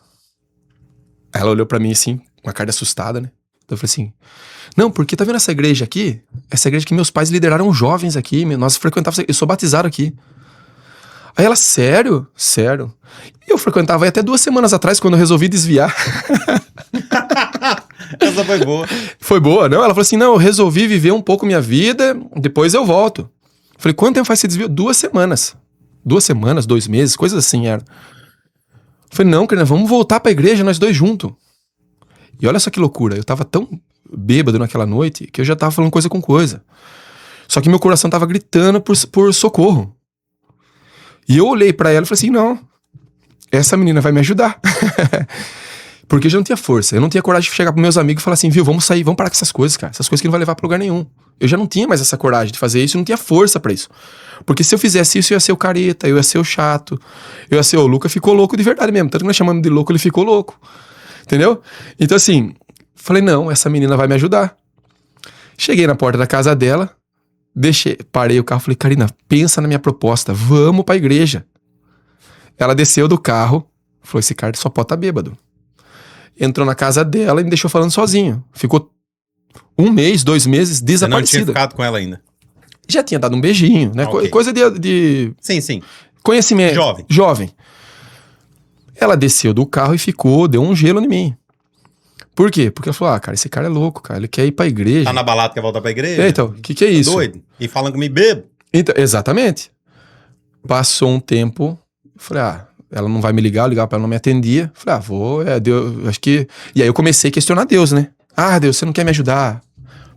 Ela olhou pra mim assim, com uma cara assustada, né? Eu falei assim, não, porque tá vendo essa igreja aqui? Essa igreja que meus pais lideraram jovens aqui, nós frequentávamos, eu sou batizado aqui. Aí ela, sério? Sério. E eu frequentava aí até 2 semanas atrás, quando eu resolvi desviar. Essa foi boa. Foi boa, não? Ela falou assim, não, eu resolvi viver um pouco minha vida, depois eu volto. Eu falei, quanto tempo faz esse desvio? 2 semanas. 2 semanas, 2 meses, coisas assim era. Eu falei, não, Karina, vamos voltar pra igreja, nós dois juntos. E olha só que loucura, eu tava tão bêbado naquela noite que eu já tava falando coisa com coisa. Só que meu coração tava gritando por socorro. E eu olhei pra ela e falei assim, não, essa menina vai me ajudar. Porque eu já não tinha força, eu não tinha coragem de chegar pros meus amigos e falar assim, viu, vamos sair, vamos parar com essas coisas, cara. Essas coisas que não vai levar pra lugar nenhum. Eu já não tinha mais essa coragem de fazer isso, eu não tinha força pra isso. Porque se eu fizesse isso, eu ia ser o careta, eu ia ser o chato, eu ia ser o Luca ficou louco de verdade mesmo. Tanto que nós chamamos de louco, ele ficou louco. Entendeu? Então assim, falei, não, essa menina vai me ajudar. Cheguei na porta da casa dela, parei o carro, falei, Karina, pensa na minha proposta, vamos pra igreja. Ela desceu do carro, falou, esse cara só pode estar bêbado. Entrou na casa dela e me deixou falando sozinho. Ficou 1 mês, 2 meses desaparecida. Você não tinha ficado com ela ainda? Já tinha dado um beijinho, né? Okay. Coisa de... Sim. Conhecimento. Jovem. Ela desceu do carro e ficou, deu um gelo em mim. Por quê? Porque ela falou, cara, esse cara é louco, cara. Ele quer ir pra igreja. Tá na balada, quer voltar pra igreja? Então, o que é isso? Doido. E falando comigo, bebo. Então, exatamente. Passou um tempo, falei, ela não vai me ligar, eu ligava pra ela, não me atendia. Falei, Deus, acho que... E aí eu comecei a questionar Deus, né? Deus, você não quer me ajudar?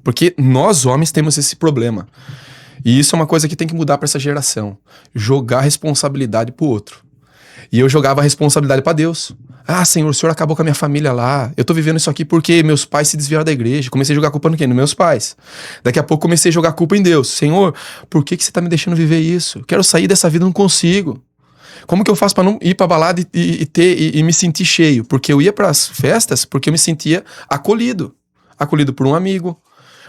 Porque nós, homens, temos esse problema. E isso é uma coisa que tem que mudar pra essa geração. Jogar a responsabilidade pro outro. E eu jogava a responsabilidade pra Deus. Senhor, o Senhor acabou com a minha família lá. Eu tô vivendo isso aqui porque meus pais se desviaram da igreja. Comecei a jogar a culpa no quê? Nos meus pais. Daqui a pouco comecei a jogar a culpa em Deus. Senhor, por que você tá me deixando viver isso? Quero sair dessa vida, não consigo. Como que eu faço pra não ir pra balada e me sentir cheio? Porque eu ia pras festas porque eu me sentia acolhido. Acolhido por um amigo.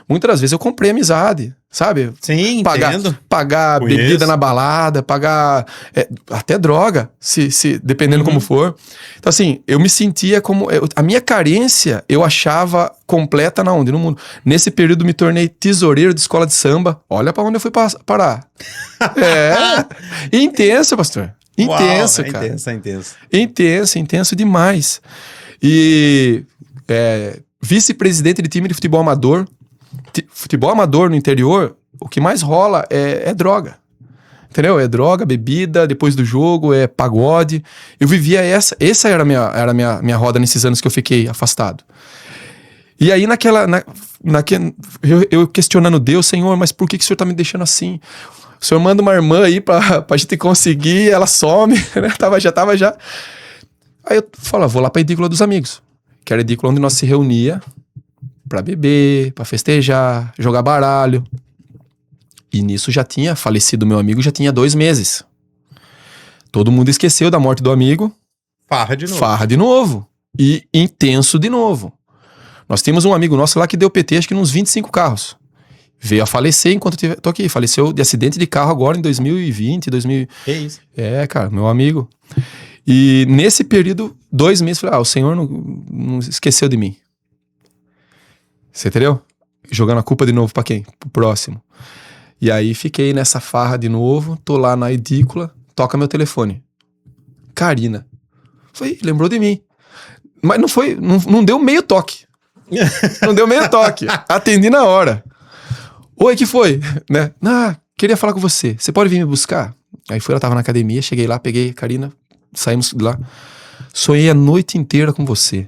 Muitas das vezes eu comprei amizade, sabe? Sim, entendo. Pagar bebida na balada, pagar até droga, se dependendo como for. Então assim, eu me sentia como... a minha carência eu achava completa na onde? No mundo. Nesse período me tornei tesoureiro de escola de samba. Olha pra onde eu fui parar. Intenso, pastor. Intenso, Uau, cara. Intenso. Intenso demais. E vice-presidente de time de futebol amador. Futebol amador no interior, o que mais rola é droga. Entendeu? É droga, bebida, depois do jogo, é pagode. Eu vivia essa era a minha roda nesses anos que eu fiquei afastado. E aí eu questionando Deus, Senhor, mas por que o Senhor tá me deixando assim? O Senhor manda uma irmã aí pra gente conseguir, ela some, né? Já tava. Aí eu falo, vou lá pra edícula dos amigos, que era a edícula onde nós se reunia pra beber, pra festejar, jogar baralho. E nisso já tinha falecido meu amigo, já tinha 2 meses. Todo mundo esqueceu da morte do amigo. Farra de novo. E intenso de novo. Nós temos um amigo nosso lá que deu PT, acho que nos 25 carros. Veio a falecer enquanto eu tô aqui. Faleceu de acidente de carro agora em 2020, Que isso? Cara, meu amigo. E nesse período, 2 meses, falei, o Senhor não esqueceu de mim. Você entendeu? Jogando a culpa de novo pra quem? Pro próximo. E aí fiquei nessa farra de novo, tô lá na edícula, toca meu telefone. Karina. Foi, lembrou de mim. Mas não deu meio toque. Não deu meio toque. Atendi na hora. Oi, que foi? Né? Queria falar com você. Você pode vir me buscar? Aí ela tava na academia, cheguei lá, peguei Karina, saímos de lá. Sonhei a noite inteira com você.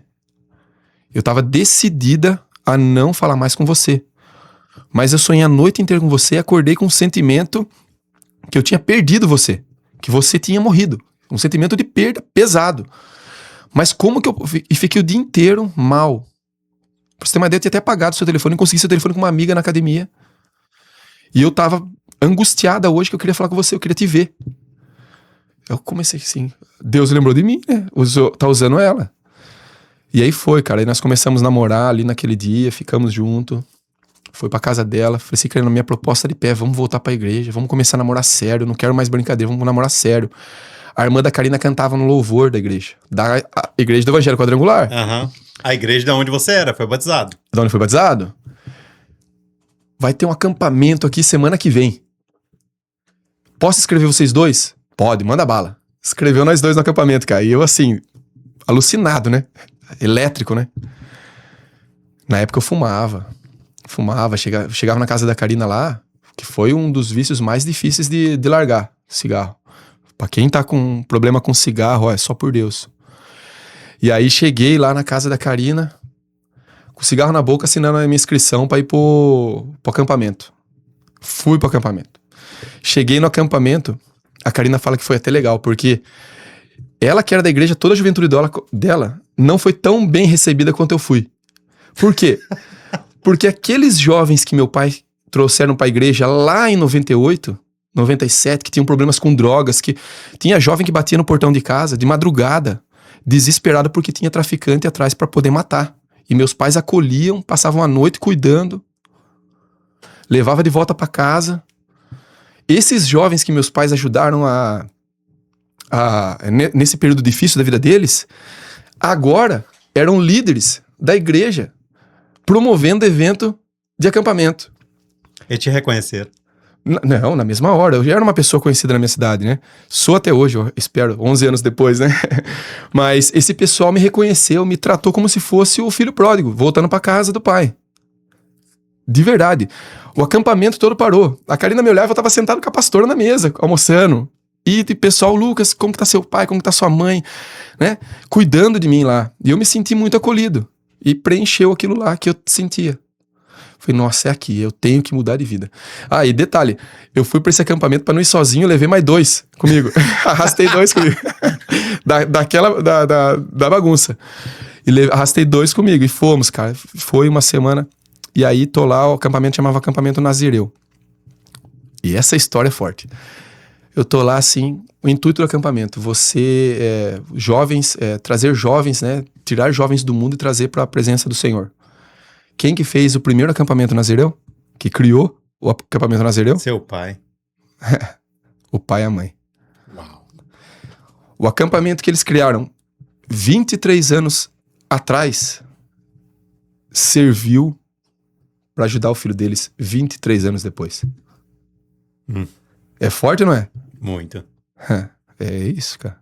Eu tava decidida a não falar mais com você. Mas eu sonhei a noite inteira com você e acordei com um sentimento que eu tinha perdido você. Que você tinha morrido. Um sentimento de perda pesado. Mas como que eu... E fiquei o dia inteiro mal. Pra você ter uma ideia, eu tinha até apagado seu telefone, consegui seu telefone com uma amiga na academia. E eu tava angustiada hoje que eu queria falar com você, eu queria te ver. Eu comecei assim, Deus lembrou de mim, né? Tá usando ela. E aí foi, cara. Aí nós começamos a namorar ali naquele dia, ficamos juntos. Foi pra casa dela. Falei assim, Karina, minha proposta de pé, vamos voltar pra igreja, vamos começar a namorar sério, não quero mais brincadeira, vamos namorar sério. A irmã da Karina cantava no louvor da igreja. Da igreja do Evangelho Quadrangular. Aham. A igreja de onde você era, foi batizado. De onde foi batizado? Vai ter um acampamento aqui semana que vem. Posso escrever vocês dois? Pode, manda bala. Escreveu nós dois no acampamento, cara. E eu assim, alucinado, né? Elétrico, né? Na época eu fumava, chegava na casa da Karina lá, que foi um dos vícios mais difíceis de largar, cigarro. Pra quem tá com problema com cigarro, ó, é só por Deus. E aí cheguei lá na casa da Karina, com o cigarro na boca, assinando a minha inscrição pra ir pro acampamento. Fui pro acampamento. Cheguei no acampamento, a Karina fala que foi até legal, porque ela que era da igreja, toda a juventude dela não foi tão bem recebida quanto eu fui. Por quê? Porque aqueles jovens que meu pai trouxeram pra igreja lá em 98, 97, que tinham problemas com drogas, que tinha jovem que batia no portão de casa de madrugada, desesperado porque tinha traficante atrás pra poder matar. E meus pais acolhiam, passavam a noite cuidando, levava de volta pra casa. Esses jovens que meus pais ajudaram nesse período difícil da vida deles, agora eram líderes da igreja, promovendo evento de acampamento. E te reconheceram. Não, na mesma hora. Eu já era uma pessoa conhecida na minha cidade, né? Sou até hoje, eu espero, 11 anos depois, né? Mas esse pessoal me reconheceu, me tratou como se fosse o filho pródigo, voltando pra casa do pai. De verdade. O acampamento todo parou. A Karina me olhava, eu tava sentado com a pastora na mesa, almoçando. E o pessoal, Lucas, como que tá seu pai, como que tá sua mãe, né? Cuidando de mim lá. E eu me senti muito acolhido. E preencheu aquilo lá que eu sentia. Falei, nossa, é aqui, eu tenho que mudar de vida. Ah, e detalhe, eu fui pra esse acampamento pra não ir sozinho, eu levei mais 2 comigo. Arrastei 2 comigo. Da bagunça. E arrastei 2 comigo e fomos, cara. Foi uma semana. E aí tô lá, o acampamento chamava Acampamento Nazireu. E essa história é forte. Eu tô lá assim, o intuito do acampamento, jovens, trazer jovens, né? Tirar jovens do mundo e trazer pra presença do Senhor. Quem que fez o primeiro acampamento Nazireu? Que criou o acampamento Nazireu? Seu pai. O pai e a mãe. Uau. O acampamento que eles criaram 23 anos atrás serviu para ajudar o filho deles 23 anos depois. É forte, não é? Muito. É isso, cara.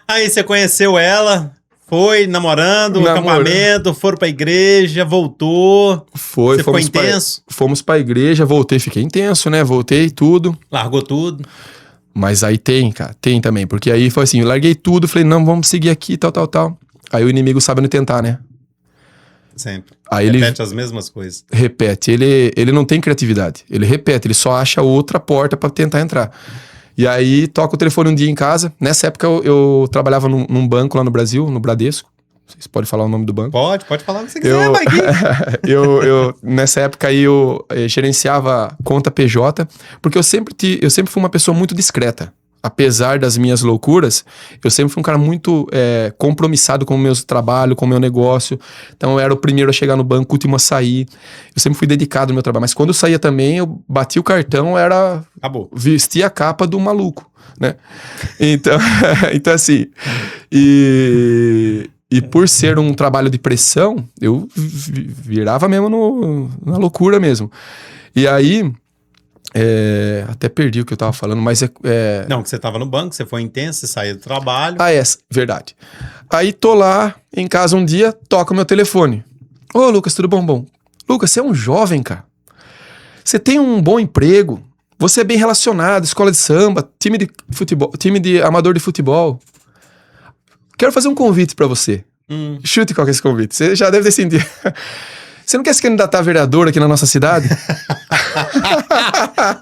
Aí você conheceu ela, foi namorando, acampamento, foram pra igreja, voltou. Foi, você ficou intenso? Fomos pra igreja, voltei, fiquei intenso, né? Voltei tudo. Largou tudo. Mas aí tem, cara, tem também. Porque aí foi assim, eu larguei tudo, falei, não, vamos seguir aqui, tal. Aí o inimigo sabe onde tentar, né? Sempre. Aí repete as mesmas coisas. Repete. Ele não tem criatividade. Ele repete, ele só acha outra porta pra tentar entrar. E aí toca o telefone um dia em casa. Nessa época eu trabalhava num banco lá no Brasil, no Bradesco. Vocês podem falar o nome do banco? Pode falar o que você quiser, Nessa época aí eu gerenciava conta PJ, porque eu sempre fui uma pessoa muito discreta. Apesar das minhas loucuras, eu sempre fui um cara muito compromissado com o meu trabalho, com o meu negócio. Então eu era o primeiro a chegar no banco, o último a sair. Eu sempre fui dedicado no meu trabalho. Mas quando eu saía também, eu batia o cartão, acabou. Vestia a capa do maluco, né? Então assim... E por ser um trabalho de pressão, eu virava mesmo na loucura mesmo. E aí... até perdi o que eu tava falando, mas Não, que você tava no banco, você foi intenso, você saiu do trabalho. Verdade. Aí tô lá em casa um dia, toca o meu telefone. Ô, Lucas, tudo bom? Lucas, você é um jovem, cara. Você tem um bom emprego, você é bem relacionado, escola de samba, time de futebol, time de amador de futebol. Quero fazer um convite pra você. Chute qual que é esse convite. Você já deve ter sentido. Você não quer se candidatar a vereador aqui na nossa cidade?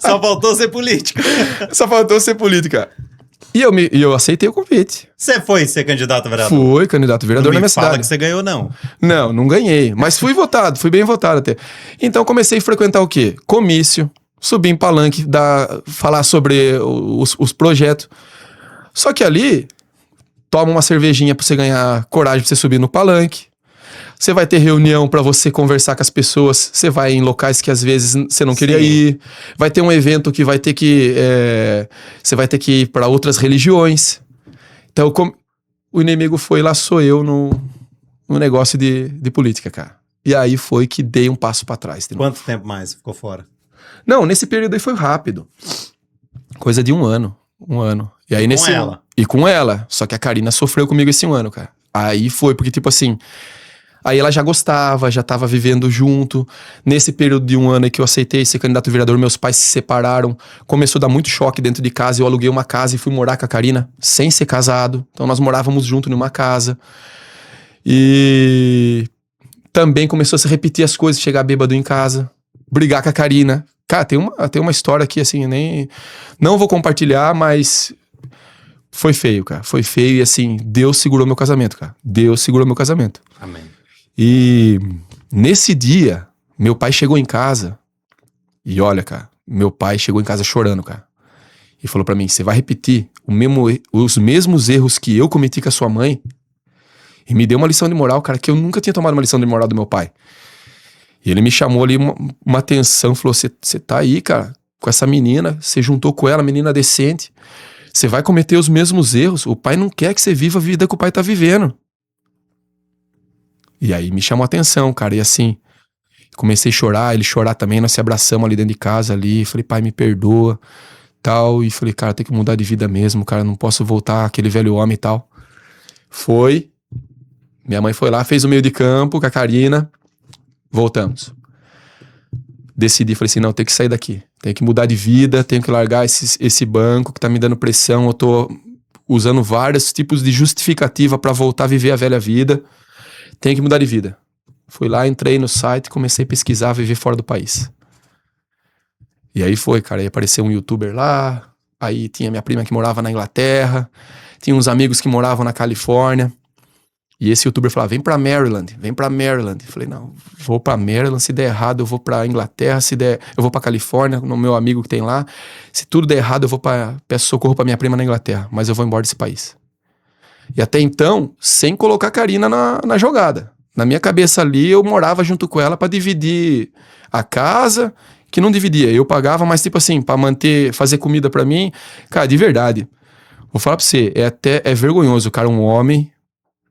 Só faltou ser política. Só faltou ser política. E eu aceitei o convite. Você foi ser candidato a vereador? Fui candidato a vereador na minha fala cidade. que você ganhou, não. Não ganhei. Mas fui votado, fui bem votado até. Então comecei a frequentar o quê? Comício, subir em palanque, falar sobre os projetos. Só que ali, toma uma cervejinha pra você ganhar coragem pra você subir no palanque. Você vai ter reunião pra você conversar com as pessoas. Você vai em locais que às vezes você não queria ir. Vai ter um evento que vai ter que... você vai ter que ir pra outras religiões. Então, o inimigo foi lá, sou eu no negócio de política, cara. E aí foi que dei um passo pra trás. Quanto tempo mais ficou fora? Não, nesse período aí foi rápido. Coisa de um ano. E aí com ela? E com ela. Só que a Karina sofreu comigo esse um ano, cara. Aí foi, porque tipo assim... Aí ela já gostava, já tava vivendo junto. Nesse período de um ano aí que eu aceitei ser candidato a vereador, meus pais se separaram. Começou a dar muito choque dentro de casa. Eu aluguei uma casa e fui morar com a Karina sem ser casado. Então nós morávamos junto numa casa. E também começou a se repetir as coisas, chegar bêbado em casa, brigar com a Karina. Cara, tem uma história aqui, assim, não vou compartilhar, mas foi feio, cara. Foi feio e, assim, Deus segurou meu casamento, cara. Deus segurou meu casamento. Amém. E nesse dia, meu pai chegou em casa e olha, cara, meu pai chegou em casa chorando, cara. E falou pra mim, você vai repetir os mesmos erros que eu cometi com a sua mãe? E me deu uma lição de moral, cara, que eu nunca tinha tomado uma lição de moral do meu pai. E ele me chamou ali uma atenção, falou, você tá aí, cara, com essa menina, você juntou com ela, menina decente, você vai cometer os mesmos erros, o pai não quer que você viva a vida que o pai tá vivendo. E aí me chamou a atenção, cara, e assim, comecei a chorar, ele chorar também, nós se abraçamos ali dentro de casa ali, falei, pai, me perdoa, tal, e falei, cara, tem que mudar de vida mesmo, cara, não posso voltar aquele velho homem e tal. Minha mãe foi lá, fez o meio de campo com a Karina, voltamos. Decidi, falei assim, não, tem que sair daqui, tem que mudar de vida, tenho que largar esse banco que tá me dando pressão, eu tô usando vários tipos de justificativa pra voltar a viver a velha vida, tenho que mudar de vida. Fui lá, entrei no site, comecei a pesquisar, viver fora do país. E aí foi, cara, aí apareceu um youtuber lá, aí tinha minha prima que morava na Inglaterra, tinha uns amigos que moravam na Califórnia, e esse youtuber falava, vem pra Maryland. Eu falei, não, vou pra Maryland, se der errado eu vou pra Inglaterra, se der, eu vou pra Califórnia, no meu amigo que tem lá, se tudo der errado eu peço socorro pra minha prima na Inglaterra, mas eu vou embora desse país. E até então, sem colocar a Karina na jogada. Na minha cabeça ali, eu morava junto com ela pra dividir a casa, que não dividia. Eu pagava, mas tipo assim, pra fazer comida pra mim. Cara, de verdade, vou falar pra você, é vergonhoso, cara, um homem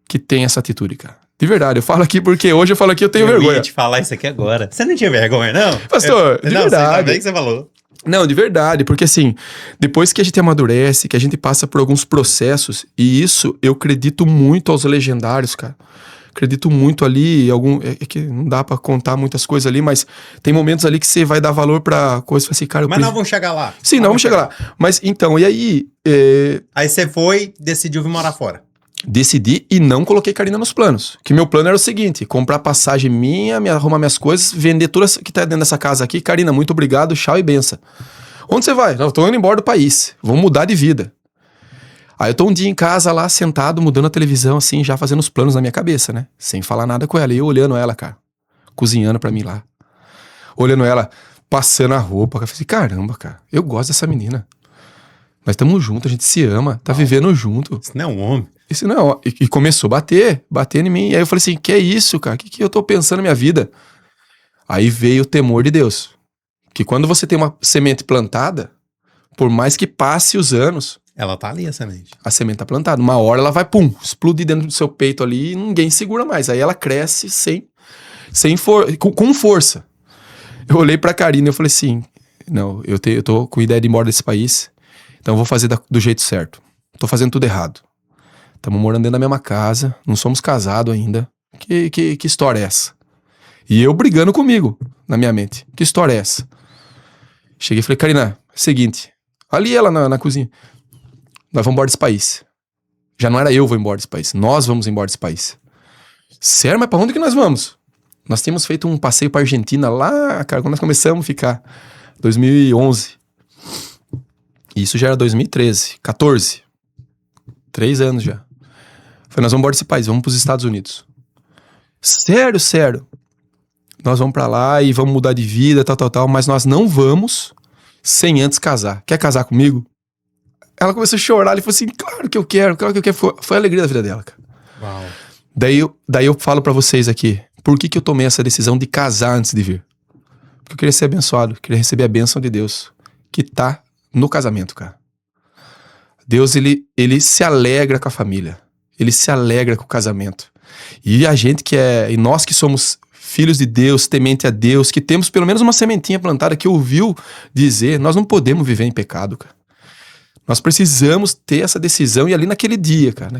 que tem essa atitude, cara. De verdade, eu falo aqui porque hoje eu falo aqui, eu tenho vergonha. Eu ia te falar isso aqui agora. Você não tinha vergonha, não? Pastor, de verdade. Ainda bem que você falou. Não, de verdade, porque assim, depois que a gente amadurece, que a gente passa por alguns processos, e isso eu acredito muito aos legendários, cara. Acredito muito ali, é que não dá pra contar muitas coisas ali, mas tem momentos ali que você vai dar valor pra coisas, assim, cara... Mas nós vamos chegar lá. Sim, nós vamos chegar lá. Mas então, e aí... Aí você foi, decidiu vir morar fora. Decidi e não coloquei Karina nos planos. Que meu plano era o seguinte, comprar passagem minha, arrumar minhas coisas, vender tudo que tá dentro dessa casa aqui. Karina, muito obrigado, tchau e benção. Onde você vai? Eu tô indo embora do país. Vamos mudar de vida. Aí eu tô um dia em casa lá, sentado, mudando a televisão, assim, já fazendo os planos na minha cabeça, né? Sem falar nada com ela. E eu olhando ela, cara, cozinhando pra mim lá. Olhando ela, passando a roupa. Eu falei, caramba, cara, eu gosto dessa menina. Nós estamos juntos, a gente se ama, tá vivendo junto. Isso não é um homem. Isso não, e começou a bater em mim. E aí eu falei assim, que é isso, cara? O que eu tô pensando na minha vida? Aí veio o temor de Deus. Que quando você tem uma semente plantada, por mais que passe os anos... Ela tá ali, a semente. A semente tá plantada. Uma hora ela vai, pum, explodir dentro do seu peito ali e ninguém segura mais. Aí ela cresce com força. Eu olhei pra Karina e eu falei assim, não, eu tô com ideia de ir embora desse país, então eu vou fazer do jeito certo. Tô fazendo tudo errado. Estamos morando dentro da mesma casa, não somos casados ainda. Que história é essa? E eu brigando comigo, na minha mente. Que história é essa? Cheguei e falei, Karina, seguinte, ali ela na cozinha, nós vamos embora desse país. Já não era eu vou embora desse país, nós vamos embora desse país. Sério, mas pra onde que nós vamos? Nós tínhamos feito um passeio pra Argentina lá, cara, quando nós começamos a ficar, 2011. Isso já era 2013, 14. 3 anos já. Falei, nós vamos embora desse país, vamos pros Estados Unidos. Sério. Nós vamos pra lá e vamos mudar de vida, tal, mas nós não vamos sem antes casar. Quer casar comigo? Ela começou a chorar e falou assim, claro que eu quero. Foi a alegria da vida dela, cara. Uau. Daí eu falo pra vocês aqui, por que eu tomei essa decisão de casar antes de vir? Porque eu queria ser abençoado, queria receber a bênção de Deus, que tá no casamento, cara. Deus, ele se alegra com a família, ele se alegra com o casamento. E nós que somos filhos de Deus, temente a Deus, que temos pelo menos uma sementinha plantada que ouviu dizer, nós não podemos viver em pecado, cara. Nós precisamos ter essa decisão. E ali naquele dia, cara,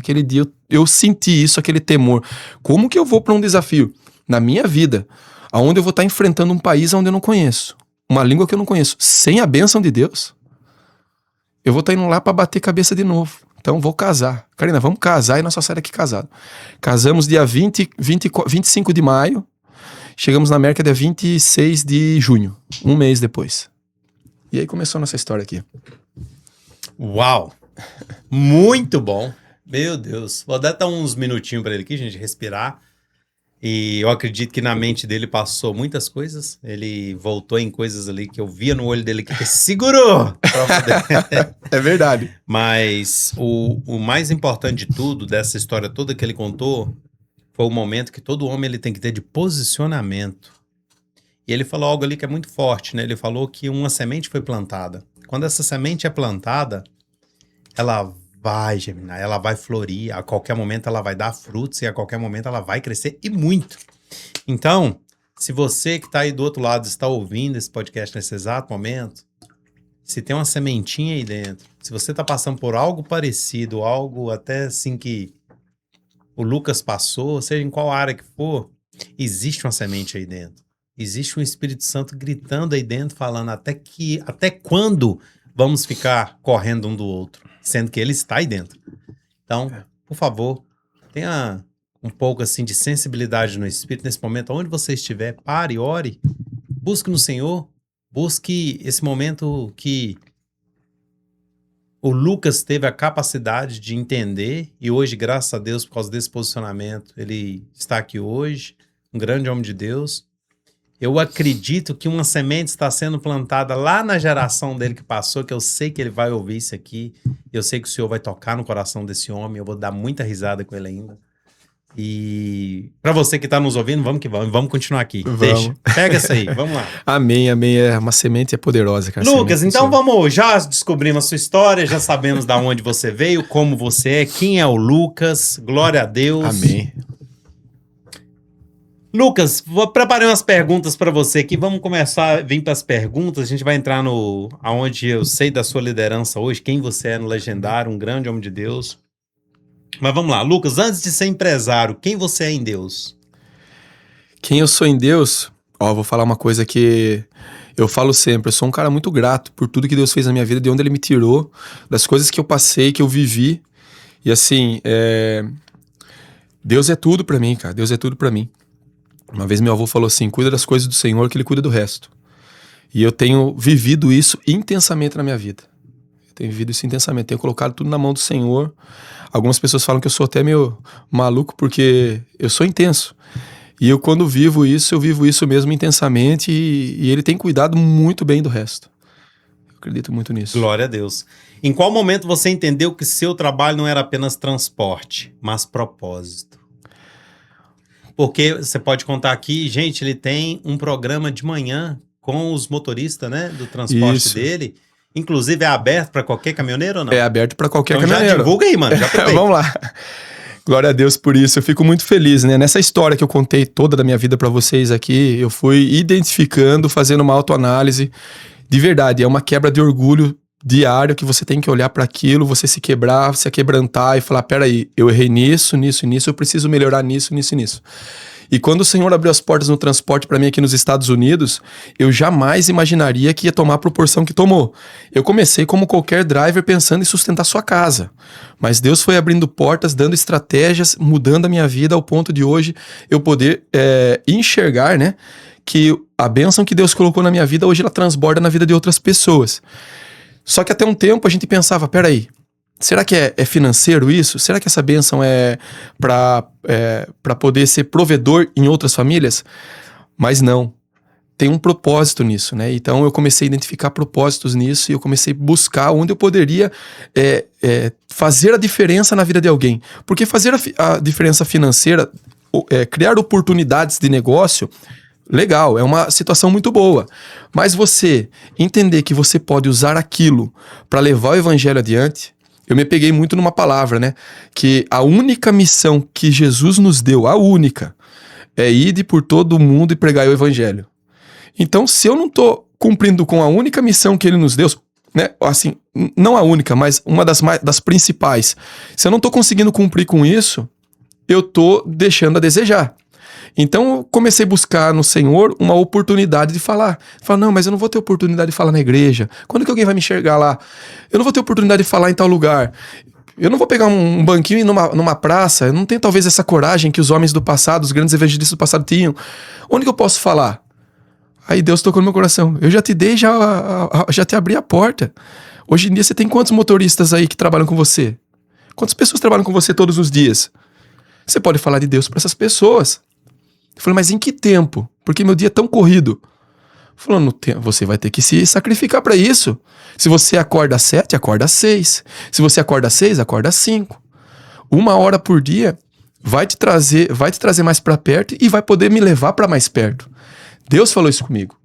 eu senti isso, aquele temor. Como que eu vou para um desafio na minha vida, onde eu vou estar enfrentando um país onde eu não conheço, uma língua que eu não conheço, sem a bênção de Deus? Eu vou estar indo lá para bater cabeça de novo. Então vou casar. Karina, vamos casar e nós só saímos daqui casados. Casamos dia 25 de maio, chegamos na América dia 26 de junho, um mês depois. E aí começou a nossa história aqui. Uau! Muito bom! Meu Deus! Vou dar uns minutinhos para ele aqui, gente, respirar. E eu acredito que na mente dele passou muitas coisas. Ele voltou em coisas ali que eu via no olho dele que segurou! É verdade. Mas o mais importante de tudo, dessa história toda que ele contou, foi o momento que todo homem ele tem que ter de posicionamento. E ele falou algo ali que é muito forte, né? Ele falou que uma semente foi plantada. Quando essa semente é plantada, ela vai germinar, ela vai florir, a qualquer momento ela vai dar frutos e a qualquer momento ela vai crescer e muito. Então, se você que está aí do outro lado está ouvindo esse podcast nesse exato momento, se tem uma sementinha aí dentro, se você está passando por algo parecido, algo até assim que o Lucas passou, seja em qual área que for, existe uma semente aí dentro. Existe um Espírito Santo gritando aí dentro, falando até quando vamos ficar correndo um do outro, sendo que ele está aí dentro. Então, por favor, tenha um pouco assim de sensibilidade no Espírito nesse momento, onde você estiver, pare, ore, busque no Senhor, busque esse momento que o Lucas teve a capacidade de entender e hoje, graças a Deus, por causa desse posicionamento, ele está aqui hoje, um grande homem de Deus. Eu acredito que uma semente está sendo plantada lá na geração dele que passou, que eu sei que ele vai ouvir isso aqui. Eu sei que o Senhor vai tocar no coração desse homem. Eu vou dar muita risada com ele ainda. E para você que está nos ouvindo, vamos que vamos. Vamos continuar aqui. Vamos. Deixa. Pega essa aí. Vamos lá. Amém. É uma semente poderosa, cara. Lucas, então vamos. Já descobrimos a sua história, já sabemos de onde você veio, como você é, quem é o Lucas. Glória a Deus. Amém. Lucas, preparei umas perguntas para você aqui. Vamos começar a vir para as perguntas. A gente vai entrar no aonde eu sei da sua liderança hoje, quem você é no Legendário, um grande homem de Deus. Mas vamos lá, Lucas, antes de ser empresário, quem você é em Deus? Quem eu sou em Deus? Vou falar uma coisa que eu falo sempre. Eu sou um cara muito grato por tudo que Deus fez na minha vida, de onde Ele me tirou, das coisas que eu passei, que eu vivi. E assim, Deus é tudo para mim, cara. Deus é tudo para mim. Uma vez meu avô falou assim, cuida das coisas do Senhor que Ele cuida do resto. E eu tenho vivido isso intensamente na minha vida. Tenho colocado tudo na mão do Senhor. Algumas pessoas falam que eu sou até meio maluco porque eu sou intenso. E eu quando vivo isso mesmo intensamente e Ele tem cuidado muito bem do resto. Eu acredito muito nisso. Glória a Deus. Em qual momento você entendeu que seu trabalho não era apenas transporte, mas propósito? Porque você pode contar aqui, gente, ele tem um programa de manhã com os motoristas, né, do transporte dele. Inclusive, é aberto para qualquer caminhoneiro ou não? É aberto para qualquer então caminhoneiro. Já divulga aí, mano. Já Vamos lá. Glória a Deus por isso. Eu fico muito feliz, né? Nessa história que eu contei toda da minha vida para vocês aqui, eu fui identificando, fazendo uma autoanálise. De verdade, é uma quebra de orgulho diário que você tem que olhar para aquilo, você se quebrar, se aquebrantar e falar, peraí, eu errei nisso, eu preciso melhorar nisso. E quando o Senhor abriu as portas no transporte para mim aqui nos Estados Unidos, eu jamais imaginaria que ia tomar a proporção que tomou. Eu comecei como qualquer driver pensando em sustentar sua casa. Mas Deus foi abrindo portas, dando estratégias, mudando a minha vida ao ponto de hoje eu poder enxergar, né, que a bênção que Deus colocou na minha vida, hoje ela transborda na vida de outras pessoas. Só que até um tempo a gente pensava, peraí, será que é financeiro isso? Será que essa bênção é para poder ser provedor em outras famílias? Mas não. Tem um propósito nisso, né? Então eu comecei a identificar propósitos nisso e eu comecei a buscar onde eu poderia fazer a diferença na vida de alguém. Porque fazer a diferença financeira, criar oportunidades de negócio, legal, é uma situação muito boa. Mas você entender que você pode usar aquilo para levar o evangelho adiante, eu me peguei muito numa palavra, né? Que a única missão que Jesus nos deu, a única, é ir por todo o mundo e pregar o evangelho. Então, se eu não estou cumprindo com a única missão que ele nos deu, né? Assim, não a única, mas uma das principais. Se eu não estou conseguindo cumprir com isso, eu estou deixando a desejar. Então, eu comecei a buscar no Senhor uma oportunidade de falar. Falar, não, mas eu não vou ter oportunidade de falar na igreja. Quando que alguém vai me enxergar lá? Eu não vou ter oportunidade de falar em tal lugar. Eu não vou pegar um banquinho e ir numa praça. Eu não tenho talvez essa coragem que os homens do passado, os grandes evangelistas do passado tinham. Onde que eu posso falar? Aí Deus tocou no meu coração. Eu já te dei, já te abri a porta. Hoje em dia você tem quantos motoristas aí que trabalham com você? Quantas pessoas trabalham com você todos os dias? Você pode falar de Deus para essas pessoas. Eu falei, mas em que tempo? Porque meu dia é tão corrido. Falou, você vai ter que se sacrificar para isso. Se você acorda às 7, acorda às 6. Se você acorda às 6, acorda às 5. 1 hora por dia vai te trazer mais para perto e vai poder me levar para mais perto. Deus falou isso comigo.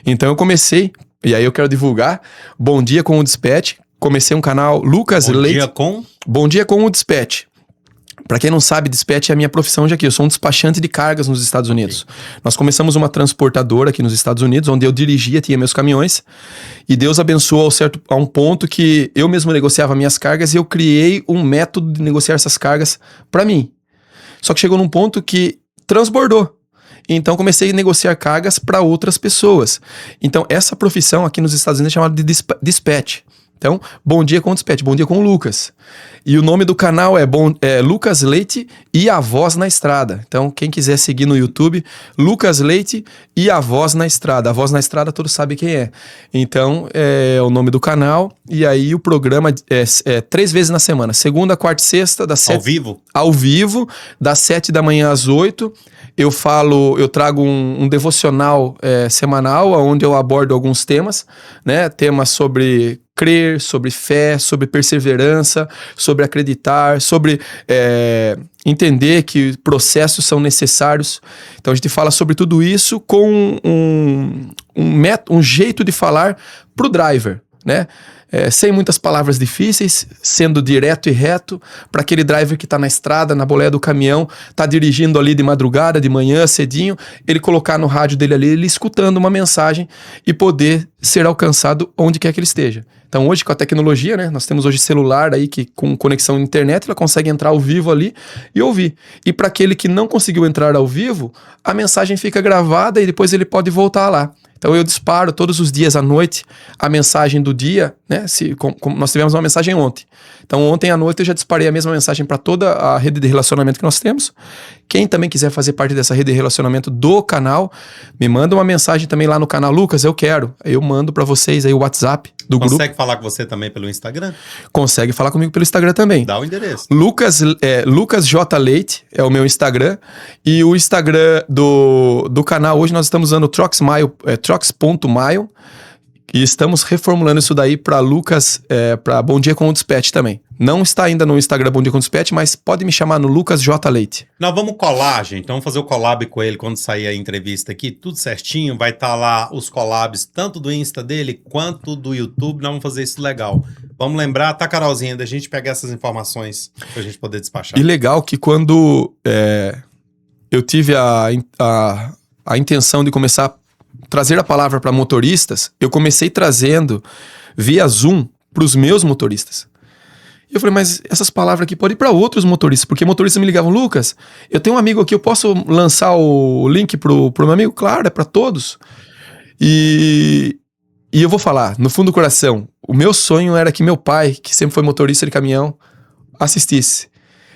Então eu comecei, e aí eu quero divulgar, Bom Dia com o Dispatch. Comecei um canal Lucas Leite. Bom Dia com o Dispatch. Para quem não sabe, dispatch é a minha profissão já aqui. Eu sou um despachante de cargas nos Estados Unidos. Sim. Nós começamos uma transportadora aqui nos Estados Unidos, onde eu dirigia, tinha meus caminhões. E Deus abençoou a um ponto que eu mesmo negociava minhas cargas e eu criei um método de negociar essas cargas para mim. Só que chegou num ponto que transbordou. Então comecei a negociar cargas para outras pessoas. Então essa profissão aqui nos Estados Unidos é chamada de dispatch. Então, Bom Dia com o Dispatch, Bom Dia com o Lucas. E o nome do canal é Lucas Leite e a Voz na Estrada. Então, quem quiser seguir no YouTube, Lucas Leite e a Voz na Estrada. A Voz na Estrada, todos sabem quem é. Então, é o nome do canal. E aí, o programa é 3 vezes na semana. Segunda, quarta e sexta, das 7... Ao vivo? Ao vivo, das 7 da manhã às 8. Eu trago um devocional semanal, onde eu abordo alguns temas, né? Temas sobre crer, sobre fé, sobre perseverança, sobre acreditar, sobre entender que processos são necessários. Então a gente fala sobre tudo isso com um jeito de falar pro driver, né? Sem muitas palavras difíceis, sendo direto e reto, para aquele driver que está na estrada, na boleia do caminhão, está dirigindo ali de madrugada, de manhã, cedinho, ele colocar no rádio dele ali, ele escutando uma mensagem e poder ser alcançado onde quer que ele esteja. Então hoje com a tecnologia, né, nós temos hoje celular aí que com conexão à internet, ela consegue entrar ao vivo ali e ouvir. E para aquele que não conseguiu entrar ao vivo, a mensagem fica gravada e depois ele pode voltar lá. Então eu disparo todos os dias à noite a mensagem do dia, né? Nós tivemos uma mensagem ontem. Então ontem à noite eu já disparei a mesma mensagem para toda a rede de relacionamento que nós temos. Quem também quiser fazer parte dessa rede de relacionamento do canal, me manda uma mensagem também lá no canal. Lucas, eu quero. Eu mando para vocês aí o WhatsApp do grupo. Consegue falar com você também pelo Instagram? Consegue falar comigo pelo Instagram também. Dá o endereço. Lucas J. Leite é o meu Instagram. E o Instagram do canal, hoje nós estamos usando Trox.mile. E estamos reformulando isso daí para Lucas, para Bom Dia com o Dispatch também. Não está ainda no Instagram Bom Dia com o Dispatch, mas pode me chamar no Lucas J. Leite. Nós vamos colar, gente. Então vamos fazer o collab com ele quando sair a entrevista aqui. Tudo certinho. Vai estar lá os collabs, tanto do Insta dele quanto do YouTube. Nós vamos fazer isso legal. Vamos lembrar, tá, Carolzinha, da gente pegar essas informações pra gente poder despachar. E legal que quando eu tive a intenção de começar a trazer a palavra para motoristas, eu comecei trazendo via Zoom para os meus motoristas. E eu falei, mas essas palavras aqui podem ir para outros motoristas, porque motoristas me ligavam, Lucas, eu tenho um amigo aqui, eu posso lançar o link pro meu amigo? Claro, é para todos. E eu vou falar, no fundo do coração, o meu sonho era que meu pai, que sempre foi motorista de caminhão, assistisse.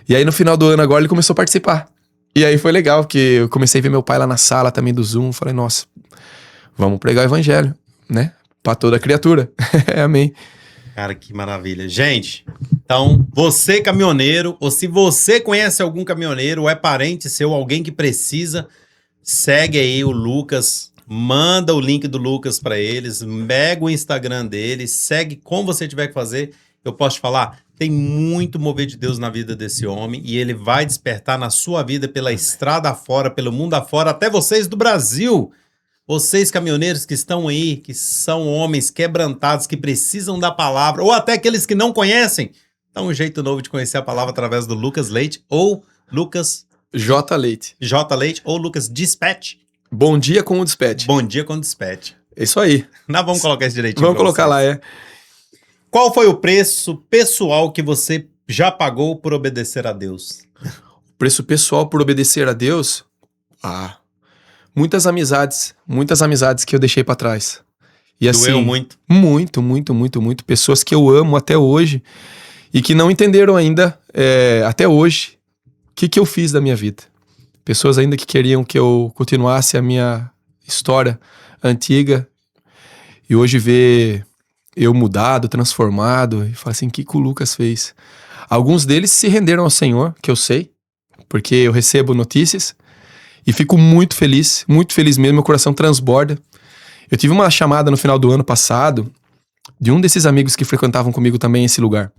E aí no final do ano agora ele começou a participar. E aí foi legal, que eu comecei a ver meu pai lá na sala também do Zoom, falei, nossa, vamos pregar o evangelho, né? Para toda criatura. Amém. Cara, que maravilha. Gente, então, você caminhoneiro, ou se você conhece algum caminhoneiro, ou é parente seu, alguém que precisa, segue aí o Lucas, manda o link do Lucas para eles, pega o Instagram dele, segue como você tiver que fazer. Eu posso te falar, tem muito mover de Deus na vida desse homem e ele vai despertar na sua vida pela estrada afora, pelo mundo afora, até vocês do Brasil. Vocês caminhoneiros que estão aí, que são homens quebrantados, que precisam da palavra, ou até aqueles que não conhecem, dá um jeito novo de conhecer a palavra através do Lucas Leite ou Lucas J. Leite. J. Leite ou Lucas Dispatch. Bom dia com o Dispatch. Bom dia com o Dispatch. É isso aí. Nós vamos colocar isso direitinho. Vamos colocar lá, é. Qual foi o preço pessoal que você já pagou por obedecer a Deus? O preço pessoal por obedecer a Deus? Muitas amizades que eu deixei pra trás. E assim, doeu muito? Muito. Pessoas que eu amo até hoje e que não entenderam ainda, até hoje, o que eu fiz da minha vida. Pessoas ainda que queriam que eu continuasse a minha história antiga e hoje vê eu mudado, transformado e fala assim, o que o Lucas fez? Alguns deles se renderam ao Senhor, que eu sei, porque eu recebo notícias e fico muito feliz mesmo, meu coração transborda. Eu tive uma chamada no final do ano passado de um desses amigos que frequentavam comigo também esse lugar.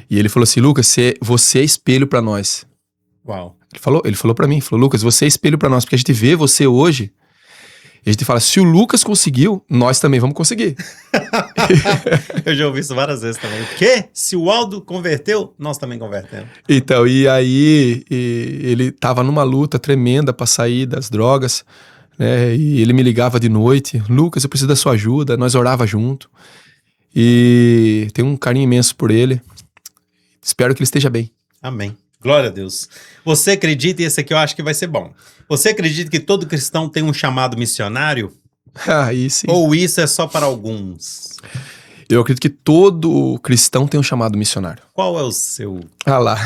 E ele falou assim, Lucas, você é espelho pra nós. Uau. Ele falou pra mim, Lucas, você é espelho pra nós, porque a gente vê você hoje e a gente fala, se o Lucas conseguiu, nós também vamos conseguir. Eu já ouvi isso várias vezes também. O quê? Se o Aldo converteu, nós também convertemos. Então, e aí ele tava numa luta tremenda pra sair das drogas, né? E ele me ligava de noite, Lucas, eu preciso da sua ajuda, nós orava junto. E tenho um carinho imenso por ele. Espero que ele esteja bem. Amém. Glória a Deus. Você acredita, e esse aqui eu acho que vai ser bom. Você acredita que todo cristão tem um chamado missionário? Aí sim. Ou isso é só para alguns? Eu acredito que todo cristão tem um chamado missionário. Qual é o seu? Ah lá.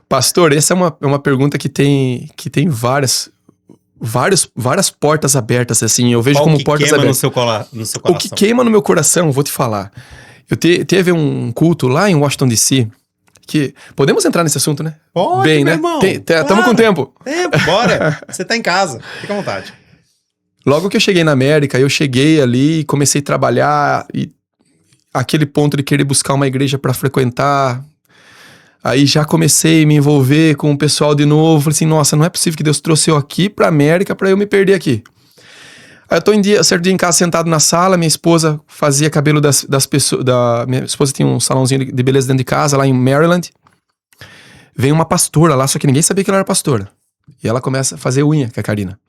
Pastor, essa é uma pergunta que tem várias portas abertas, assim. Eu vejo qual como que portas queima abertas. No seu coração? O que queima no meu coração, vou te falar. Teve um culto lá em Washington, D.C., que... Podemos entrar nesse assunto, né? Pode, bem, meu né? irmão. Tamo com tempo. Bora. Você tá em casa. Fica à vontade. Logo que eu cheguei na América, eu cheguei ali, comecei a trabalhar e aquele ponto de querer buscar uma igreja para frequentar. Aí já comecei a me envolver com o pessoal de novo. Falei assim, nossa, não é possível que Deus trouxe eu aqui pra América pra eu me perder aqui. Aí eu tô certo dia em casa sentado na sala, minha esposa fazia cabelo das pessoas. Minha esposa tinha um salãozinho de beleza dentro de casa, lá em Maryland. Vem uma pastora lá, só que ninguém sabia que ela era pastora. E ela começa a fazer unha com a Karina.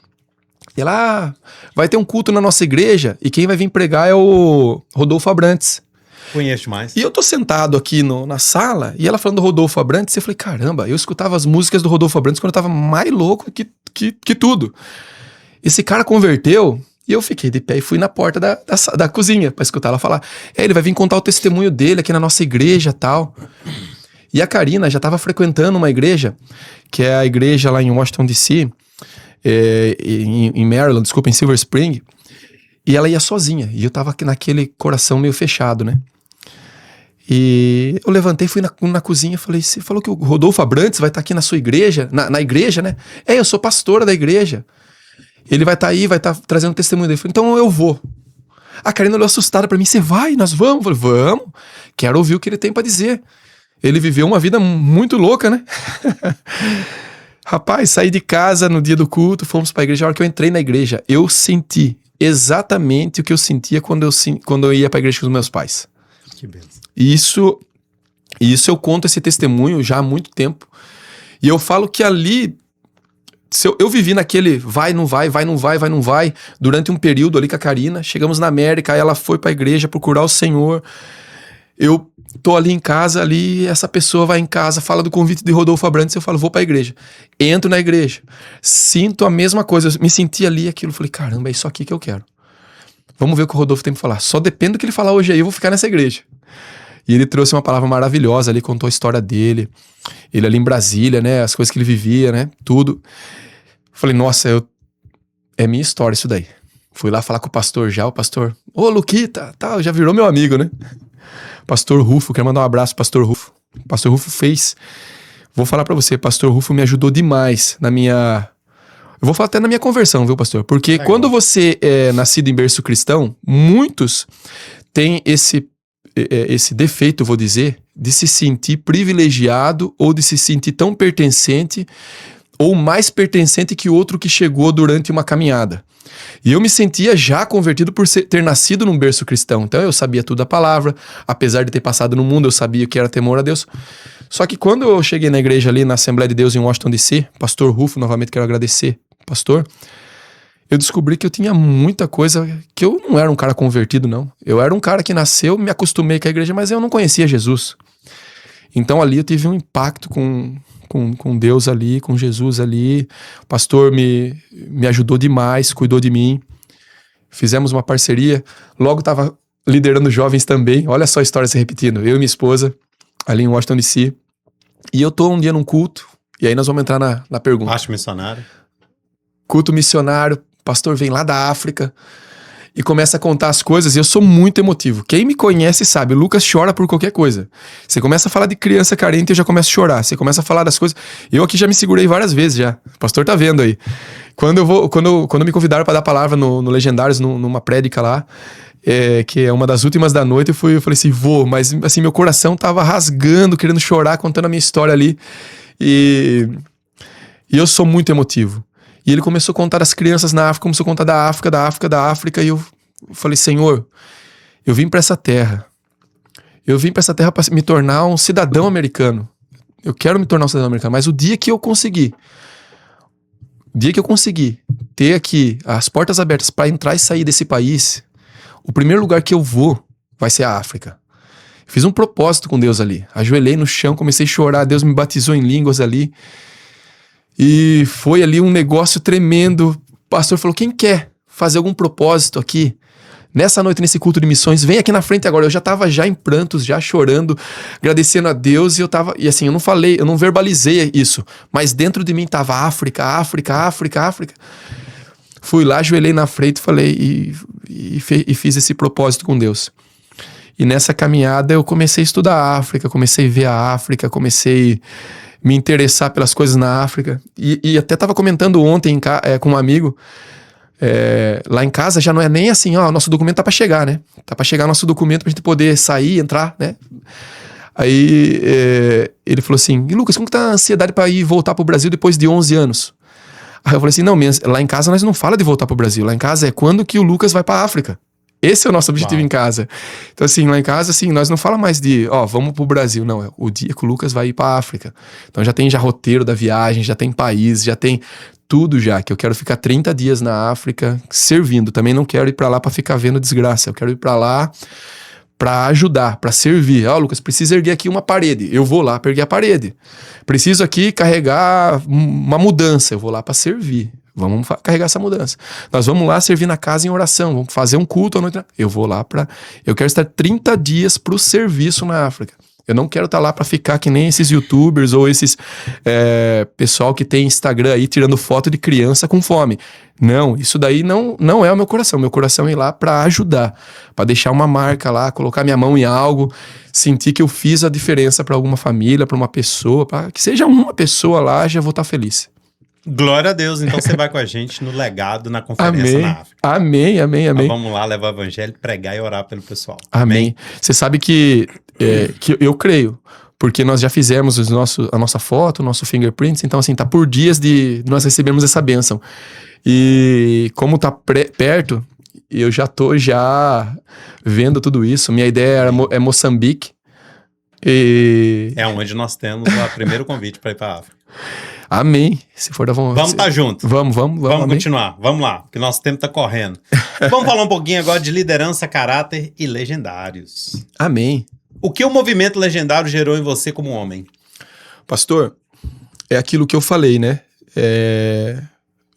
E ela, vai ter um culto na nossa igreja e quem vai vir pregar é o Rodolfo Abrantes. Conheço mais. E eu tô sentado aqui na sala e ela falando do Rodolfo Abrantes, eu falei, caramba, eu escutava as músicas do Rodolfo Abrantes quando eu tava mais louco que tudo. Esse cara converteu e eu fiquei de pé e fui na porta da cozinha pra escutar ela falar. Ele vai vir contar o testemunho dele aqui na nossa igreja e tal. E a Karina já tava frequentando uma igreja, que é a igreja lá em Washington, D.C., em Maryland, desculpa, em Silver Spring. E ela ia sozinha. E eu tava naquele coração meio fechado, né? E eu levantei, fui na cozinha e falei, você falou que o Rodolfo Abrantes vai estar aqui na sua igreja, na igreja, né? Eu sou pastora da igreja. Ele vai estar aí, vai estar trazendo testemunho dele. Eu falei, então eu vou. A Karina olhou assustada pra mim, você vai? Nós vamos? Eu falei, vamos. Quero ouvir o que ele tem pra dizer. Ele viveu uma vida muito louca, né? Rapaz, saí de casa no dia do culto, fomos pra igreja. A hora que eu entrei na igreja, eu senti exatamente o que eu sentia quando eu ia pra igreja com os meus pais. Que beleza. Isso eu conto esse testemunho já há muito tempo. E eu falo que ali, eu vivi naquele vai, não vai, durante um período ali com a Karina. Chegamos na América, aí ela foi pra igreja procurar o Senhor. Eu tô ali em casa, essa pessoa vai em casa, fala do convite de Rodolfo Abrantes, eu falo, vou pra igreja. Entro na igreja, sinto a mesma coisa, eu me senti ali aquilo, falei, caramba, é isso aqui que eu quero. Vamos ver o que o Rodolfo tem pra falar. Só depende do que ele falar hoje aí, eu vou ficar nessa igreja. E ele trouxe uma palavra maravilhosa ali, contou a história dele. Ele ali em Brasília, né, as coisas que ele vivia, né, tudo. Falei, nossa, é minha história isso daí. Fui lá falar com o pastor já, o pastor, Ô, Luquita, tal, já virou meu amigo, né? Pastor Rufo, quero mandar um abraço, Pastor Rufo. Pastor Rufo fez... Vou falar pra você, Pastor Rufo me ajudou demais na minha... Eu vou falar até na minha conversão, viu, pastor? Porque quando você é nascido em berço cristão, muitos têm esse defeito, vou dizer, de se sentir privilegiado ou de se sentir tão pertencente ou mais pertencente que outro que chegou durante uma caminhada. E eu me sentia já convertido por ter nascido num berço cristão. Então eu sabia tudo da palavra, apesar de ter passado no mundo, eu sabia que era temor a Deus. Só que quando eu cheguei na igreja ali, na Assembleia de Deus em Washington DC, pastor Rufo, novamente quero agradecer, pastor, eu descobri que eu tinha muita coisa, que eu não era um cara convertido, não. Eu era um cara que nasceu, me acostumei com a igreja, mas eu não conhecia Jesus. Então ali eu tive um impacto com Deus ali, com Jesus ali. O pastor me ajudou demais, cuidou de mim. Fizemos uma parceria. Logo estava liderando jovens também. Olha só a história se repetindo. Eu e minha esposa, ali em Washington DC. E eu tô um dia num culto, e aí nós vamos entrar na pergunta. Acho missionário. Culto missionário, o pastor vem lá da África e começa a contar as coisas, e eu sou muito emotivo. Quem me conhece sabe, o Lucas chora por qualquer coisa. Você começa a falar de criança carente, eu já começo a chorar. Você começa a falar das coisas... Eu aqui já me segurei várias vezes já. O pastor tá vendo aí. Quando me convidaram para dar palavra no Legendários, numa prédica lá, que é uma das últimas da noite, eu falei assim, vou, mas assim, meu coração tava rasgando, querendo chorar, contando a minha história ali. E eu sou muito emotivo. E ele começou a contar das crianças na África, começou a contar da África, e eu falei, Senhor, eu vim para essa terra. Eu vim para essa terra para me tornar um cidadão americano. Eu quero me tornar um cidadão americano, mas o dia que eu conseguir ter aqui as portas abertas para entrar e sair desse país, o primeiro lugar que eu vou vai ser a África. Fiz um propósito com Deus ali. Ajoelhei no chão, comecei a chorar, Deus me batizou em línguas ali. E foi ali um negócio tremendo. O pastor falou, quem quer fazer algum propósito aqui? Nessa noite, nesse culto de missões, vem aqui na frente agora. Eu já tava em prantos, já chorando, agradecendo a Deus. E assim, eu não verbalizei isso. Mas dentro de mim tava África. Fui lá, ajoelhei na frente e falei, e fiz esse propósito com Deus. E nessa caminhada eu comecei a estudar a África, comecei a ver a África, comecei a me interessar pelas coisas na África. E até estava comentando ontem com um amigo, lá em casa já não é nem assim, nosso documento tá para chegar, né? Tá para chegar nosso documento pra gente poder sair, entrar, né? Aí ele falou assim, e Lucas, como que tá a ansiedade para ir voltar pro Brasil depois de 11 anos? Aí eu falei assim, não, lá em casa nós não fala de voltar pro Brasil, lá em casa é quando que o Lucas vai pra África. Esse é o nosso objetivo em casa. Então assim, lá em casa, assim, nós não fala mais de, vamos pro Brasil, não, é o dia que o Lucas vai ir pra África. Então já tem roteiro da viagem, já tem país, já tem tudo já, que eu quero ficar 30 dias na África servindo. Também não quero ir pra lá pra ficar vendo desgraça, eu quero ir pra lá pra ajudar, pra servir. Lucas, precisa erguer aqui uma parede. Eu vou lá pra erguer a parede. Preciso aqui carregar uma mudança. Eu vou lá pra servir. Vamos carregar essa mudança. Nós vamos lá servir na casa em oração. Vamos fazer um culto à noite. Eu vou lá eu quero estar 30 dias pro serviço na África. Eu não quero estar lá pra ficar que nem esses youtubers ou esses pessoal que tem Instagram aí tirando foto de criança com fome. Não, isso daí não é o meu coração. Meu coração é ir lá pra ajudar, pra deixar uma marca lá, colocar minha mão em algo, sentir que eu fiz a diferença pra alguma família, pra uma pessoa, pra que seja uma pessoa lá, já vou estar feliz. Glória a Deus, então você vai com a gente no legado, na conferência na África. Amém. Então vamos lá levar o evangelho, pregar e orar pelo pessoal. Amém. Você sabe que eu creio, porque nós já fizemos a nossa foto, o nosso fingerprints, então assim, tá por dias de nós recebemos essa bênção. E como tá perto, eu já tô vendo tudo isso. Minha ideia é Moçambique. É onde nós temos o primeiro convite para ir para a África. Amém. Se for da vontade. Vamos estar juntos. Vamos continuar. Vamos lá, porque nosso tempo está correndo. Vamos falar um pouquinho agora de liderança, caráter e legendários. Amém. O que o movimento legendário gerou em você como homem? Pastor, é aquilo que eu falei, né?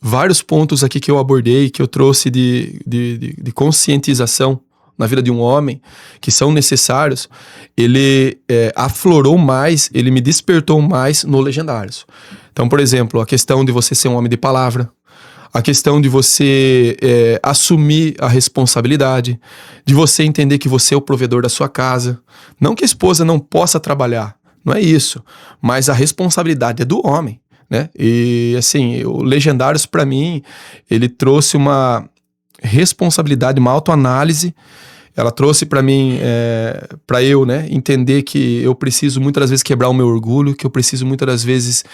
Vários pontos aqui que eu abordei, que eu trouxe de conscientização na vida de um homem, que são necessários, ele aflorou mais, ele me despertou mais no Legendários. Então, por exemplo, a questão de você ser um homem de palavra, a questão de você assumir a responsabilidade, de você entender que você é o provedor da sua casa. Não que a esposa não possa trabalhar, não é isso, mas a responsabilidade é do homem, né? E assim, o Legendários para mim, ele trouxe uma responsabilidade, uma autoanálise. Ela trouxe para mim, para eu, né, entender que eu preciso muitas das vezes quebrar o meu orgulho, que eu preciso muitas das vezes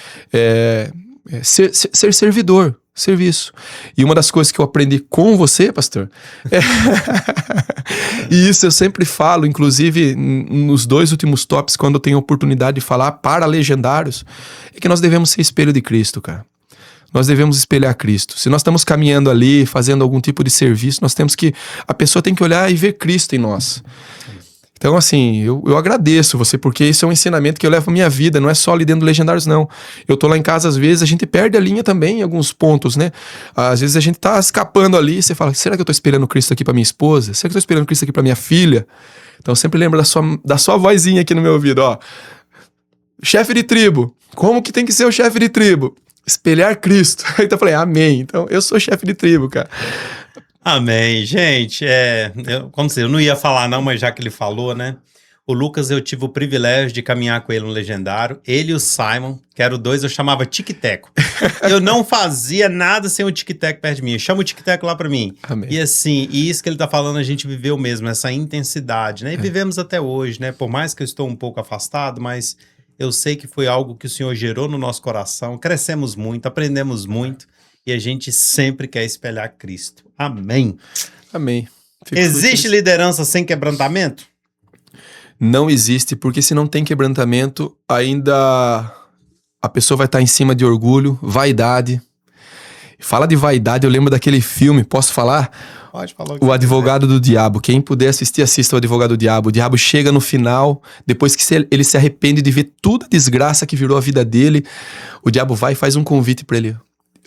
ser servidor, serviço. E uma das coisas que eu aprendi com você, pastor, e isso eu sempre falo, inclusive nos 2 últimos tops, quando eu tenho a oportunidade de falar para Legendários, é que nós devemos ser espelho de Cristo, cara. Nós devemos espelhar Cristo. Se nós estamos caminhando ali, fazendo algum tipo de serviço, a pessoa tem que olhar e ver Cristo em nós. Então, assim, eu agradeço você, porque isso é um ensinamento que eu levo pra minha vida, não é só ali dentro do Legendários, não. Eu tô lá em casa, às vezes, a gente perde a linha também em alguns pontos, né? Às vezes a gente tá escapando ali, e você fala, será que eu tô espelhando Cristo aqui pra minha esposa? Será que eu tô espelhando Cristo aqui pra minha filha? Então, eu sempre lembro da sua vozinha aqui no meu ouvido, ó. Chefe de tribo. Como que tem que ser o chefe de tribo? Espelhar Cristo. Então eu falei, amém. Então eu sou chefe de tribo, cara. Amém. Gente, como se eu não ia falar não, mas já que ele falou, né? O Lucas, eu tive o privilégio de caminhar com ele no Legendário. Ele e o Simon, que eram 2, eu chamava Tic-Teco. Eu não fazia nada sem o Tic-Teco perto de mim. Chama o Tic-Teco lá pra mim. Amém. E assim, isso que ele tá falando, a gente viveu mesmo, essa intensidade, né? E vivemos até hoje, né? Por mais que eu estou um pouco afastado, mas eu sei que foi algo que o Senhor gerou no nosso coração. Crescemos muito, aprendemos muito. E a gente sempre quer espelhar Cristo. Amém. Amém. Existe liderança sem quebrantamento? Não existe, porque se não tem quebrantamento, ainda a pessoa vai estar em cima de orgulho, vaidade. Fala de vaidade, eu lembro daquele filme, posso falar? Pode falar. O Advogado do Diabo. Quem puder assistir, assista o Advogado do Diabo. O diabo chega no final, depois que ele se arrepende de ver toda a desgraça que virou a vida dele, o diabo vai e faz um convite pra ele,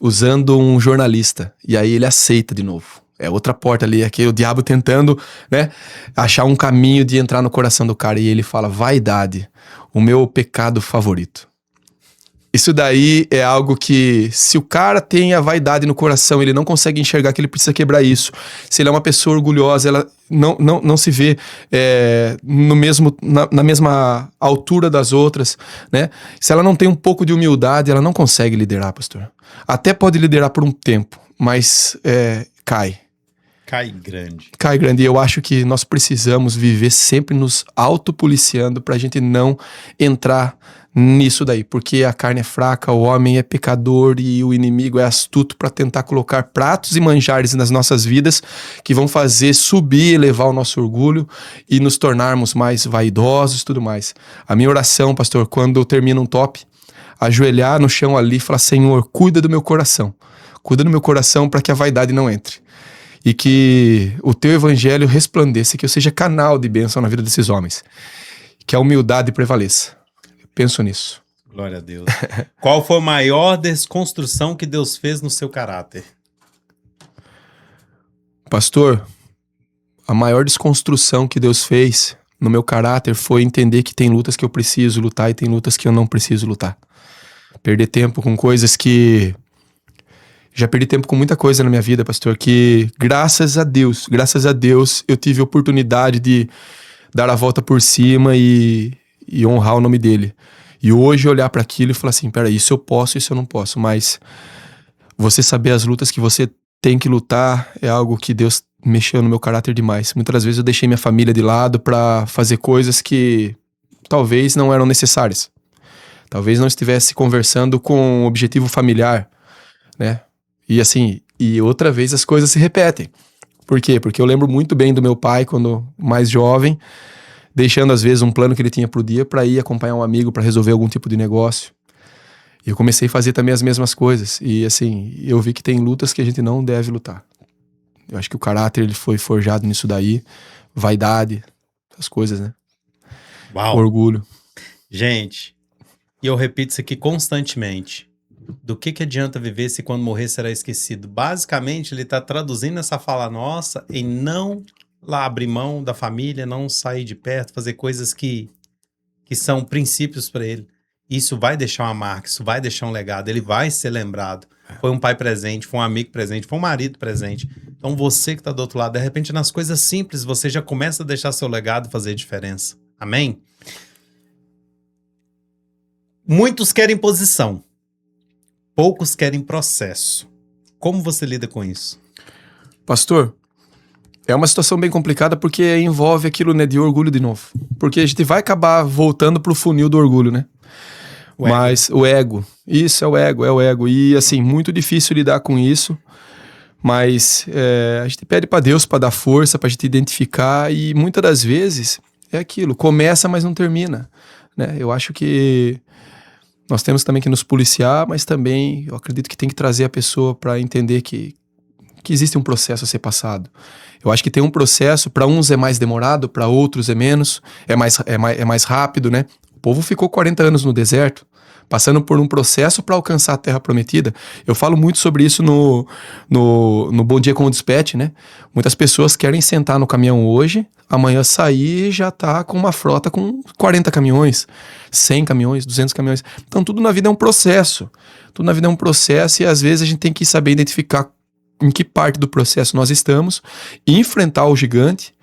usando um jornalista. E aí ele aceita de novo. É outra porta ali, aqui o diabo tentando, né, achar um caminho de entrar no coração do cara. E ele fala, vaidade, o meu pecado favorito. Isso daí é algo que, se o cara tem a vaidade no coração, ele não consegue enxergar que ele precisa quebrar isso. Se ele é uma pessoa orgulhosa, ela não se vê na mesma altura das outras, né? Se ela não tem um pouco de humildade, ela não consegue liderar, pastor. Até pode liderar por um tempo, mas cai. Cai grande. Cai grande. E eu acho que nós precisamos viver sempre nos autopoliciando pra gente não entrar nisso daí, porque a carne é fraca, o homem é pecador e o inimigo é astuto para tentar colocar pratos e manjares nas nossas vidas que vão fazer subir e elevar o nosso orgulho e nos tornarmos mais vaidosos e tudo mais. A minha oração, pastor, quando eu termino um top, ajoelhar no chão ali e falar, Senhor, cuida do meu coração para que a vaidade não entre. E que o teu evangelho resplandeça, que eu seja canal de bênção na vida desses homens. Que a humildade prevaleça. Penso nisso. Glória a Deus. Qual foi a maior desconstrução que Deus fez no seu caráter? Pastor, a maior desconstrução que Deus fez no meu caráter foi entender que tem lutas que eu preciso lutar e tem lutas que eu não preciso lutar. Perder tempo com coisas que... Já perdi tempo com muita coisa na minha vida, pastor, que graças a Deus, eu tive a oportunidade de dar a volta por cima e honrar o nome dele. E hoje olhar para aquilo e falar assim, peraí, isso eu posso, isso eu não posso, mas você saber as lutas que você tem que lutar é algo que Deus mexeu no meu caráter demais. Muitas das vezes eu deixei minha família de lado para fazer coisas que talvez não eram necessárias. Talvez não estivesse conversando com um objetivo familiar, né? E assim, e outra vez as coisas se repetem. Por quê? Porque eu lembro muito bem do meu pai, quando mais jovem, deixando às vezes um plano que ele tinha pro dia para ir acompanhar um amigo para resolver algum tipo de negócio. E eu comecei a fazer também as mesmas coisas. E assim, eu vi que tem lutas que a gente não deve lutar. Eu acho que o caráter ele foi forjado nisso daí. Vaidade, as coisas, né? Uau. Orgulho. Gente, e eu repito isso aqui constantemente. Do que adianta viver se quando morrer será esquecido? Basicamente, ele está traduzindo essa fala nossa em não lá abrir mão da família, não sair de perto, fazer coisas que são princípios para ele. Isso vai deixar uma marca, isso vai deixar um legado, ele vai ser lembrado. foi um pai presente, foi um amigo presente, foi um marido presente. Então você que está do outro lado, de repente nas coisas simples, você já começa a deixar seu legado fazer diferença. Amém? Muitos querem posição, poucos querem processo. Como você lida com isso? Pastor, é uma situação bem complicada porque envolve aquilo, né, de orgulho de novo. Porque a gente vai acabar voltando pro funil do orgulho, né? Mas o ego, isso é o ego. E assim, muito difícil lidar com isso. Mas a gente pede para Deus para dar força, pra gente identificar. E muitas das vezes é aquilo, começa, mas não termina, né? Eu acho que nós temos também que nos policiar, mas também eu acredito que tem que trazer a pessoa para entender que existe um processo a ser passado. Eu acho que tem um processo, para uns é mais demorado, para outros é menos, é mais rápido, né? O povo ficou 40 anos no deserto, passando por um processo para alcançar a Terra Prometida. Eu falo muito sobre isso no Bom Dia com o Despete, né? Muitas pessoas querem sentar no caminhão hoje, amanhã sair e já tá com uma frota com 40 caminhões, 100 caminhões, 200 caminhões. Então tudo na vida é um processo. Tudo na vida é um processo e às vezes a gente tem que saber identificar em que parte do processo nós estamos, enfrentar o gigante,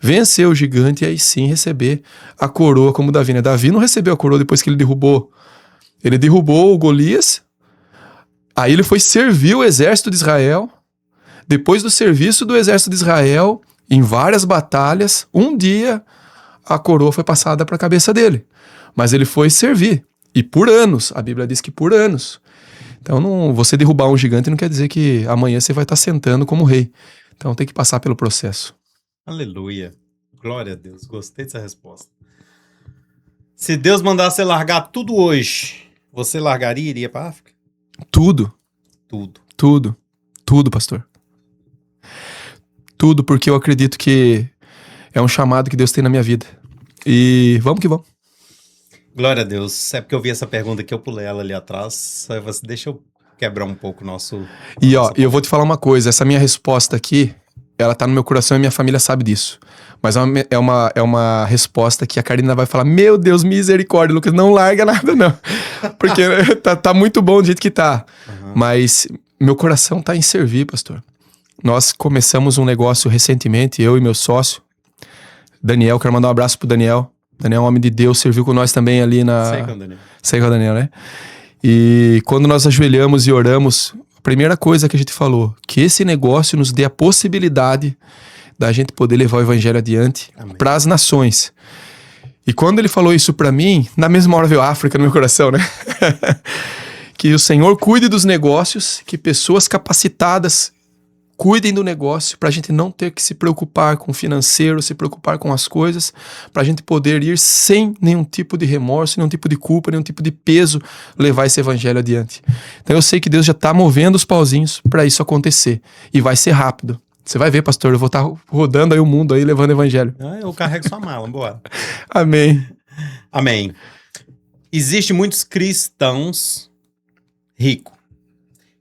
vencer o gigante e aí sim receber a coroa como Davi, né? Davi não recebeu a coroa depois que ele derrubou. Ele derrubou o Golias, aí ele foi servir o exército de Israel. Depois do serviço do exército de Israel, em várias batalhas, um dia a coroa foi passada para a cabeça dele. Mas ele foi servir. E por anos, a Bíblia diz que por anos. Então, você derrubar um gigante não quer dizer que amanhã você vai estar sentando como rei. Então, tem que passar pelo processo. Aleluia. Glória a Deus. Gostei dessa resposta. Se Deus mandasse você largar tudo hoje, você largaria e iria para a África? Tudo. Tudo. Tudo. Tudo, pastor. Tudo, porque eu acredito que é um chamado que Deus tem na minha vida. E vamos que vamos. Glória a Deus. É porque eu vi essa pergunta que eu pulei ela ali atrás. Deixa eu quebrar um pouco o nosso... E ó, eu vou te falar uma coisa. Essa minha resposta aqui, ela tá no meu coração e minha família sabe disso. Mas é uma resposta que a Karina vai falar: meu Deus, misericórdia, Lucas, não larga nada não. Porque tá muito bom do jeito que tá. Uhum. Mas meu coração tá em servir, pastor. Nós começamos um negócio recentemente, eu e meu sócio, Daniel. Quero mandar um abraço pro Daniel. Daniel é um homem de Deus, serviu com nós também ali na... Sei com o Daniel. Sei com o Daniel, né? E quando nós ajoelhamos e oramos, a primeira coisa que a gente falou, que esse negócio nos dê a possibilidade da gente poder levar o evangelho adiante para as nações. E quando ele falou isso para mim, na mesma hora veio a África no meu coração, né? Que o Senhor cuide dos negócios, que pessoas capacitadas cuidem do negócio, para a gente não ter que se preocupar com o financeiro, se preocupar com as coisas, para a gente poder ir sem nenhum tipo de remorso, nenhum tipo de culpa, nenhum tipo de peso, levar esse evangelho adiante. Então eu sei que Deus já está movendo os pauzinhos para isso acontecer. E vai ser rápido. Você vai ver, pastor, eu vou estar rodando aí o mundo aí, levando o evangelho. Eu carrego sua mala, bora. Amém. Amém. Existem muitos cristãos ricos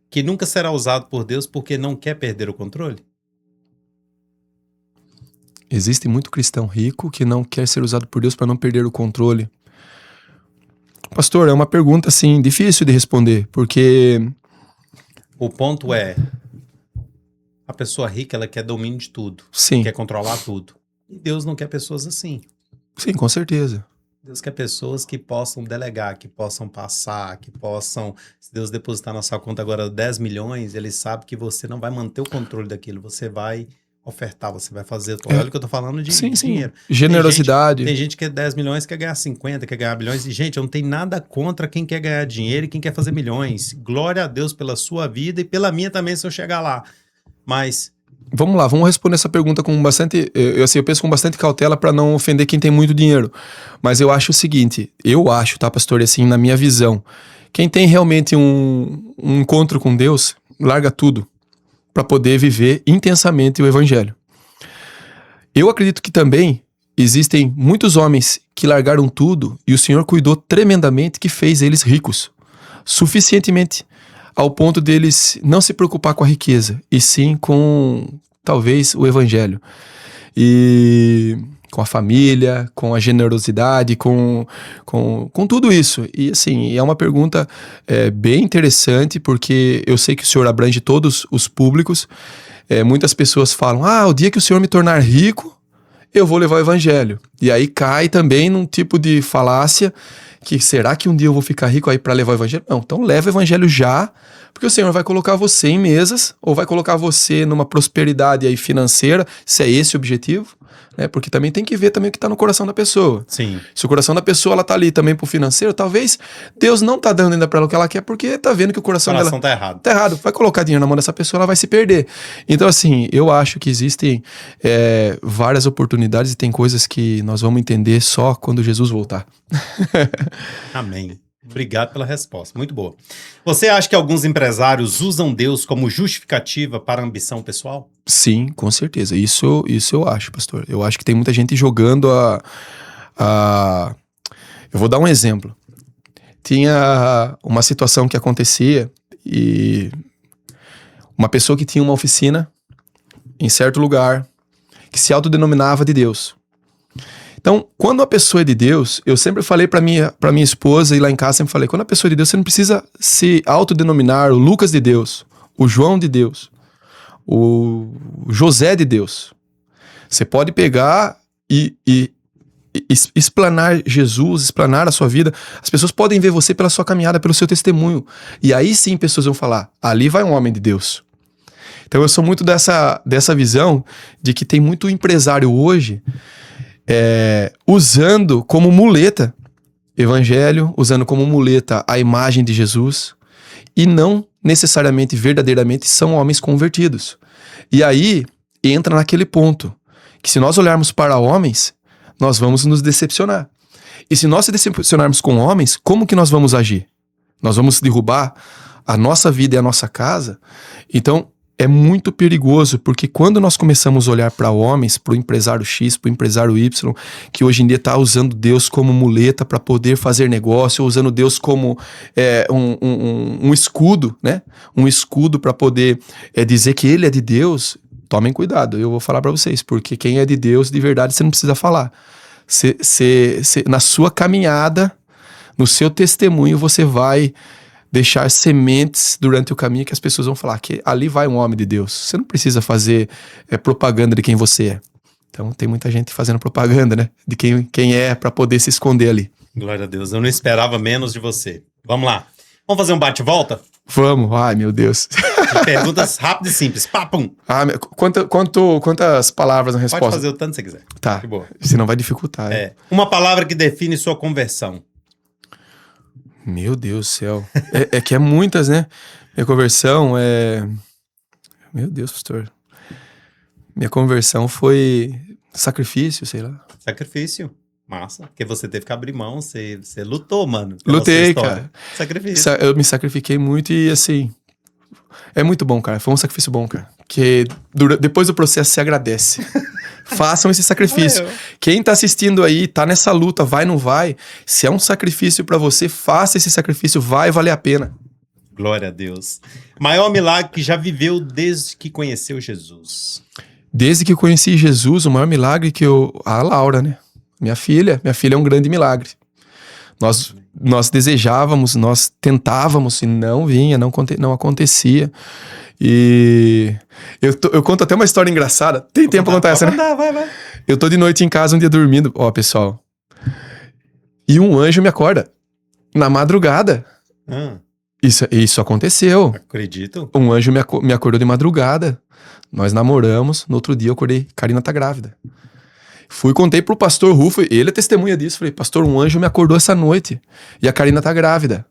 que nunca será usado por Deus porque não quer perder o controle? Existe muito cristão rico que não quer ser usado por Deus para não perder o controle. Pastor, é uma pergunta, assim, difícil de responder, porque... O ponto é, a pessoa rica, ela quer domínio de tudo. Sim. Quer controlar tudo. E Deus não quer pessoas assim. Sim, com certeza. Deus quer pessoas que possam delegar, que possam passar, que possam... Se Deus depositar na sua conta agora 10 milhões, ele sabe que você não vai manter o controle daquilo. Você vai ofertar, você vai fazer... Olha o que eu tô falando de dinheiro. Generosidade. Tem gente que 10 milhões quer ganhar 50, quer ganhar bilhões. E, gente, eu não tenho nada contra quem quer ganhar dinheiro e quem quer fazer milhões. Glória a Deus pela sua vida e pela minha também, se eu chegar lá. Mas... Vamos lá, vamos responder essa pergunta com bastante... Eu penso com bastante cautela para não ofender quem tem muito dinheiro. Mas eu acho o seguinte, tá, pastor? E assim, na minha visão, quem tem realmente um encontro com Deus, larga tudo para poder viver intensamente o evangelho. Eu acredito que também existem muitos homens que largaram tudo e o Senhor cuidou tremendamente que fez eles ricos. Suficientemente ao ponto deles não se preocupar com a riqueza, e sim com, talvez, o evangelho. E a família, com a generosidade, com tudo isso. E assim, é uma pergunta bem interessante, porque eu sei que o Senhor abrange todos os públicos. Muitas pessoas falam, o dia que o Senhor me tornar rico, eu vou levar o evangelho. E aí cai também num tipo de falácia, que será que um dia eu vou ficar rico aí para levar o evangelho? Não, então leva o evangelho já, porque o Senhor vai colocar você em mesas, ou vai colocar você numa prosperidade aí financeira, se é esse o objetivo, né? Porque também tem que ver também o que está no coração da pessoa. Sim. Se o coração da pessoa ela tá ali também pro financeiro, talvez Deus não tá dando ainda para ela o que ela quer, porque tá vendo que o coração dela tá errado. Tá errado. Vai colocar dinheiro na mão dessa pessoa, ela vai se perder. Então assim, eu acho que existem várias oportunidades e tem coisas que nós vamos entender só quando Jesus voltar. Amém. Obrigado pela resposta, muito boa. Você acha que alguns empresários usam Deus como justificativa para a ambição pessoal? Sim, com certeza. Isso eu acho, pastor. Eu acho que tem muita gente jogando Eu vou dar um exemplo. Tinha uma situação que acontecia e uma pessoa que tinha uma oficina em certo lugar que se autodenominava de Deus. Então, quando a pessoa é de Deus, eu sempre falei pra minha esposa e lá em casa sempre falei, quando a pessoa é de Deus, você não precisa se autodenominar o Lucas de Deus, o João de Deus, o José de Deus. Você pode pegar e explanar Jesus, explanar a sua vida. As pessoas podem ver você pela sua caminhada, pelo seu testemunho. E aí sim pessoas vão falar, ali vai um homem de Deus. Então eu sou muito dessa visão de que tem muito empresário hoje usando como muleta evangelho, usando como muleta a imagem de Jesus, e não necessariamente, verdadeiramente, são homens convertidos. E aí entra naquele ponto, que se nós olharmos para homens, nós vamos nos decepcionar. E se nós se decepcionarmos com homens, como que nós vamos agir? Nós vamos derrubar a nossa vida e a nossa casa? Então, é muito perigoso, porque quando nós começamos a olhar para homens, para o empresário X, para o empresário Y, que hoje em dia está usando Deus como muleta para poder fazer negócio, usando Deus como um escudo, né? Um escudo para poder dizer que ele é de Deus. Tomem cuidado, eu vou falar para vocês, porque quem é de Deus, de verdade, você não precisa falar. Na sua caminhada, no seu testemunho, você vai deixar sementes durante o caminho que as pessoas vão falar que ali vai um homem de Deus. Você não precisa fazer propaganda de quem você é. Então tem muita gente fazendo propaganda, né? De quem é para poder se esconder ali. Glória a Deus, eu não esperava menos de você. Vamos lá. Vamos fazer um bate-volta? Vamos, ai meu Deus. Perguntas rápidas e simples. Papum. Quantas palavras na resposta? Pode fazer o tanto que você quiser. Tá, que boa. Senão vai dificultar. Uma palavra que define sua conversão. Meu Deus do céu. É que é muitas, né? Minha conversão é... Meu Deus, pastor. Minha conversão foi sacrifício, sei lá. Sacrifício. Massa. Porque você teve que abrir mão, você lutou, mano. Lutei, cara. Sacrifício. Eu me sacrifiquei muito e, assim... É muito bom, cara. Foi um sacrifício bom, cara. Porque depois do processo você agradece. Façam esse sacrifício. Quem tá assistindo aí, tá nessa luta, vai, não vai. Se é um sacrifício pra você, faça esse sacrifício, vai valer a pena. Glória a Deus. Maior milagre que já viveu desde que conheceu Jesus. Desde que eu conheci Jesus, o maior milagre que a Laura, né? Minha filha é um grande milagre. Nós desejávamos, nós tentávamos e não vinha, não acontecia. E eu conto até uma história engraçada. Tem tempo pra contar essa, né? Vai. Eu tô de noite em casa um dia dormindo, ó, pessoal. E um anjo me acorda na madrugada. Isso aconteceu. Acredito. Um anjo me acordou de madrugada. Nós namoramos, no outro dia eu acordei, Karina tá grávida. Contei pro pastor Rufo, ele é testemunha disso. Falei, pastor, um anjo me acordou essa noite e a Karina tá grávida.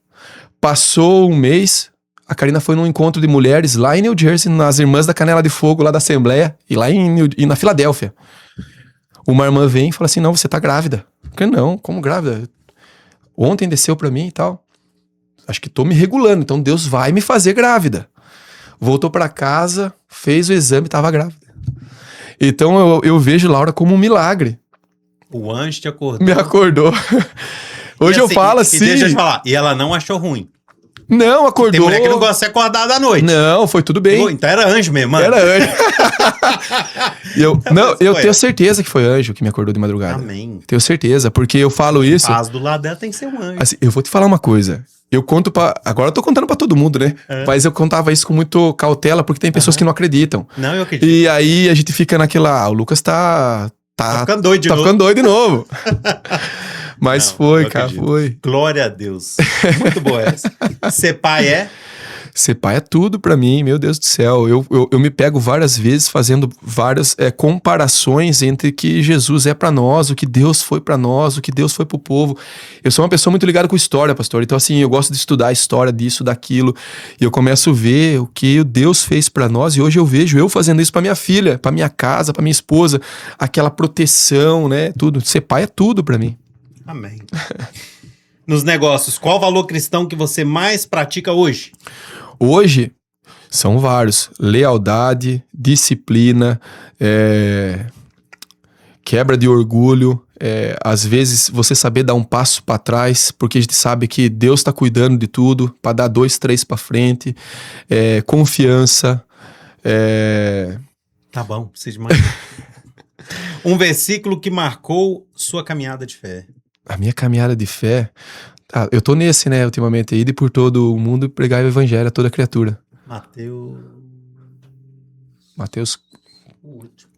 Passou um mês, a Karina foi num encontro de mulheres lá em New Jersey, nas Irmãs da Canela de Fogo, lá da Assembleia, e lá na Filadélfia. Uma irmã vem e fala assim, não, você tá grávida. Eu falei, não, como grávida? Ontem desceu pra mim e tal. Acho que tô me regulando, então Deus vai me fazer grávida. Voltou pra casa, fez o exame e tava grávida. Então eu vejo Laura como um milagre. O anjo te acordou. Me acordou. Hoje assim, eu falo assim... Deixa eu te falar, e ela não achou ruim. Não, Tem acordou. mulher que não gosta de ser acordada à noite. Não, foi tudo bem. Pô, então era anjo mesmo, mano. Era anjo. Mas Eu foi tenho certeza que foi anjo que me acordou de madrugada. Amém. Tenho certeza, porque eu falo isso. Paz do lado dela tem que ser um anjo. Assim, eu vou te falar uma coisa. Eu conto pra. Agora eu tô contando pra todo mundo, né? Mas eu contava isso com muito cautela, porque tem pessoas que não acreditam. Não, eu acredito. E aí a gente fica naquela. O Lucas tá ficando doido de tá novo. ficando doido de novo. Mas Não, foi, eu cara, acredito. foi. Glória a Deus. Muito boa essa. Ser pai é? Ser pai é tudo pra mim, meu Deus do céu. Eu me pego várias vezes fazendo várias comparações entre que Jesus é pra nós, o que Deus foi pra nós, o que Deus foi pro povo. Eu sou uma pessoa muito ligada com história, pastor. Então, assim, eu gosto de estudar a história disso, daquilo. E eu começo a ver o que Deus fez pra nós. E hoje eu vejo eu fazendo isso pra minha filha, pra minha casa, pra minha esposa. Aquela proteção, né? Tudo. Ser pai é tudo pra mim. Amém. Nos negócios, qual o valor cristão que você mais pratica hoje? Hoje, são vários. Lealdade, disciplina, quebra de orgulho. Às vezes, você saber dar um passo para trás, porque a gente sabe que Deus está cuidando de tudo, para dar 2, 3 para frente. Confiança. Tá bom, precisa de mais. Um versículo que marcou sua caminhada de fé. A minha caminhada de fé... eu tô nesse, né, ultimamente. Ir por todo o mundo e pregar o evangelho a toda criatura. Mateus... O último.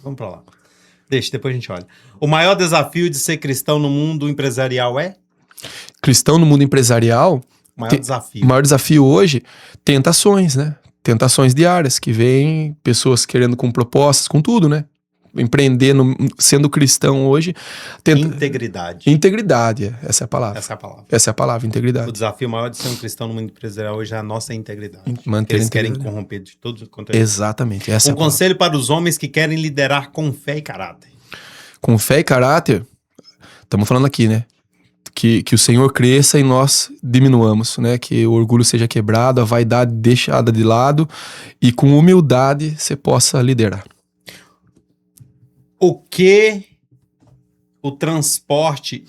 Vamos pra lá. Deixa, depois a gente olha. O maior desafio de ser cristão no mundo empresarial é? Cristão no mundo empresarial... O maior desafio. O maior desafio hoje, tentações, né? Tentações diárias, que vem pessoas querendo com propostas, com tudo, né? Empreender, sendo cristão hoje... Integridade. Integridade, essa é a palavra. Essa é a palavra. Essa é a palavra, integridade. O desafio maior de ser um cristão no mundo empresarial hoje é a nossa integridade. Manter Eles a querem integridade. corromper de todos quanto é. Exatamente, essa é a palavra. Conselho para os homens que querem liderar com fé e caráter. Com fé e caráter, estamos falando aqui, né? Que o Senhor cresça e nós diminuamos, né? Que o orgulho seja quebrado, a vaidade deixada de lado e com humildade você possa liderar. O que o transporte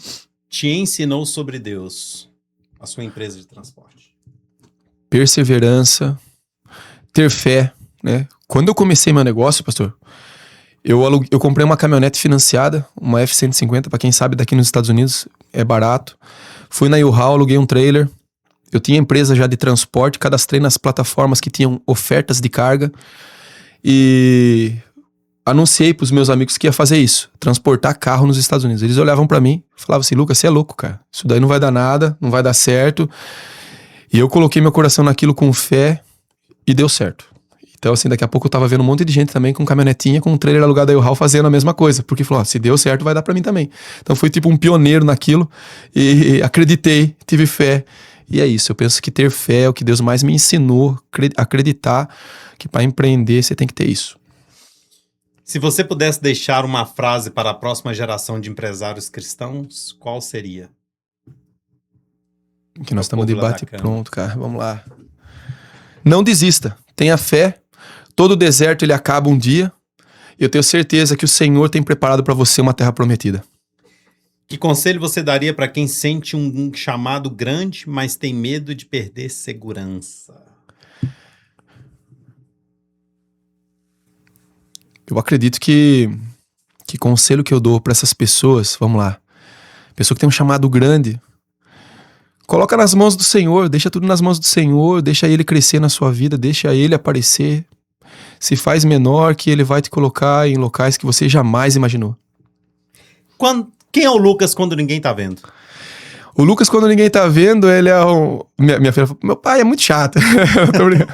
te ensinou sobre Deus? A sua empresa de transporte. Perseverança, ter fé, né? Quando eu comecei meu negócio, pastor, eu comprei uma caminhonete financiada, uma F-150, para quem sabe daqui nos Estados Unidos, é barato. Fui na U-Haul, aluguei um trailer. Eu tinha empresa já de transporte, cadastrei nas plataformas que tinham ofertas de carga e anunciei pros meus amigos que ia fazer isso, transportar carro nos Estados Unidos. Eles olhavam pra mim e falavam assim, Lucas, você é louco, cara. Isso daí não vai dar nada, não vai dar certo. E eu coloquei meu coração naquilo com fé e deu certo. Então, assim, daqui a pouco eu tava vendo um monte de gente também com caminhonetinha, com um trailer alugado da U-Haul fazendo a mesma coisa. Porque falou, se deu certo, vai dar pra mim também. Então, fui tipo um pioneiro naquilo e acreditei, tive fé. E é isso, eu penso que ter fé é o que Deus mais me ensinou, acreditar que para empreender você tem que ter isso. Se você pudesse deixar uma frase para a próxima geração de empresários cristãos, qual seria? Que nós estamos de bate pronto, cara. Vamos lá. Não desista. Tenha fé. Todo deserto ele acaba um dia. E eu tenho certeza que o Senhor tem preparado para você uma terra prometida. Que conselho você daria para quem sente um chamado grande, mas tem medo de perder segurança? Eu acredito que conselho que eu dou para essas pessoas, vamos lá, pessoa que tem um chamado grande, coloca nas mãos do Senhor, deixa tudo nas mãos do Senhor, deixa Ele crescer na sua vida, deixa Ele aparecer, se faz menor que Ele vai te colocar em locais que você jamais imaginou. Quem é o Lucas quando ninguém tá vendo? O Lucas, quando ninguém tá vendo, ele é um... Minha filha falou, meu pai é muito chato. Tô brincando.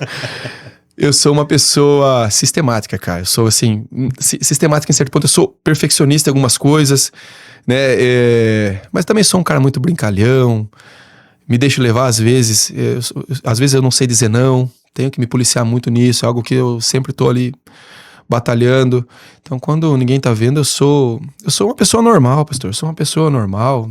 Eu sou uma pessoa sistemática, cara. Eu sou, assim, sistemática em certo ponto. Eu sou perfeccionista em algumas coisas, né? Mas também sou um cara muito brincalhão. Me deixo levar às vezes. Às vezes eu não sei dizer não. Tenho que me policiar muito nisso. É algo que eu sempre tô ali batalhando. Então, quando ninguém tá vendo, eu sou uma pessoa normal, pastor. Eu sou uma pessoa normal.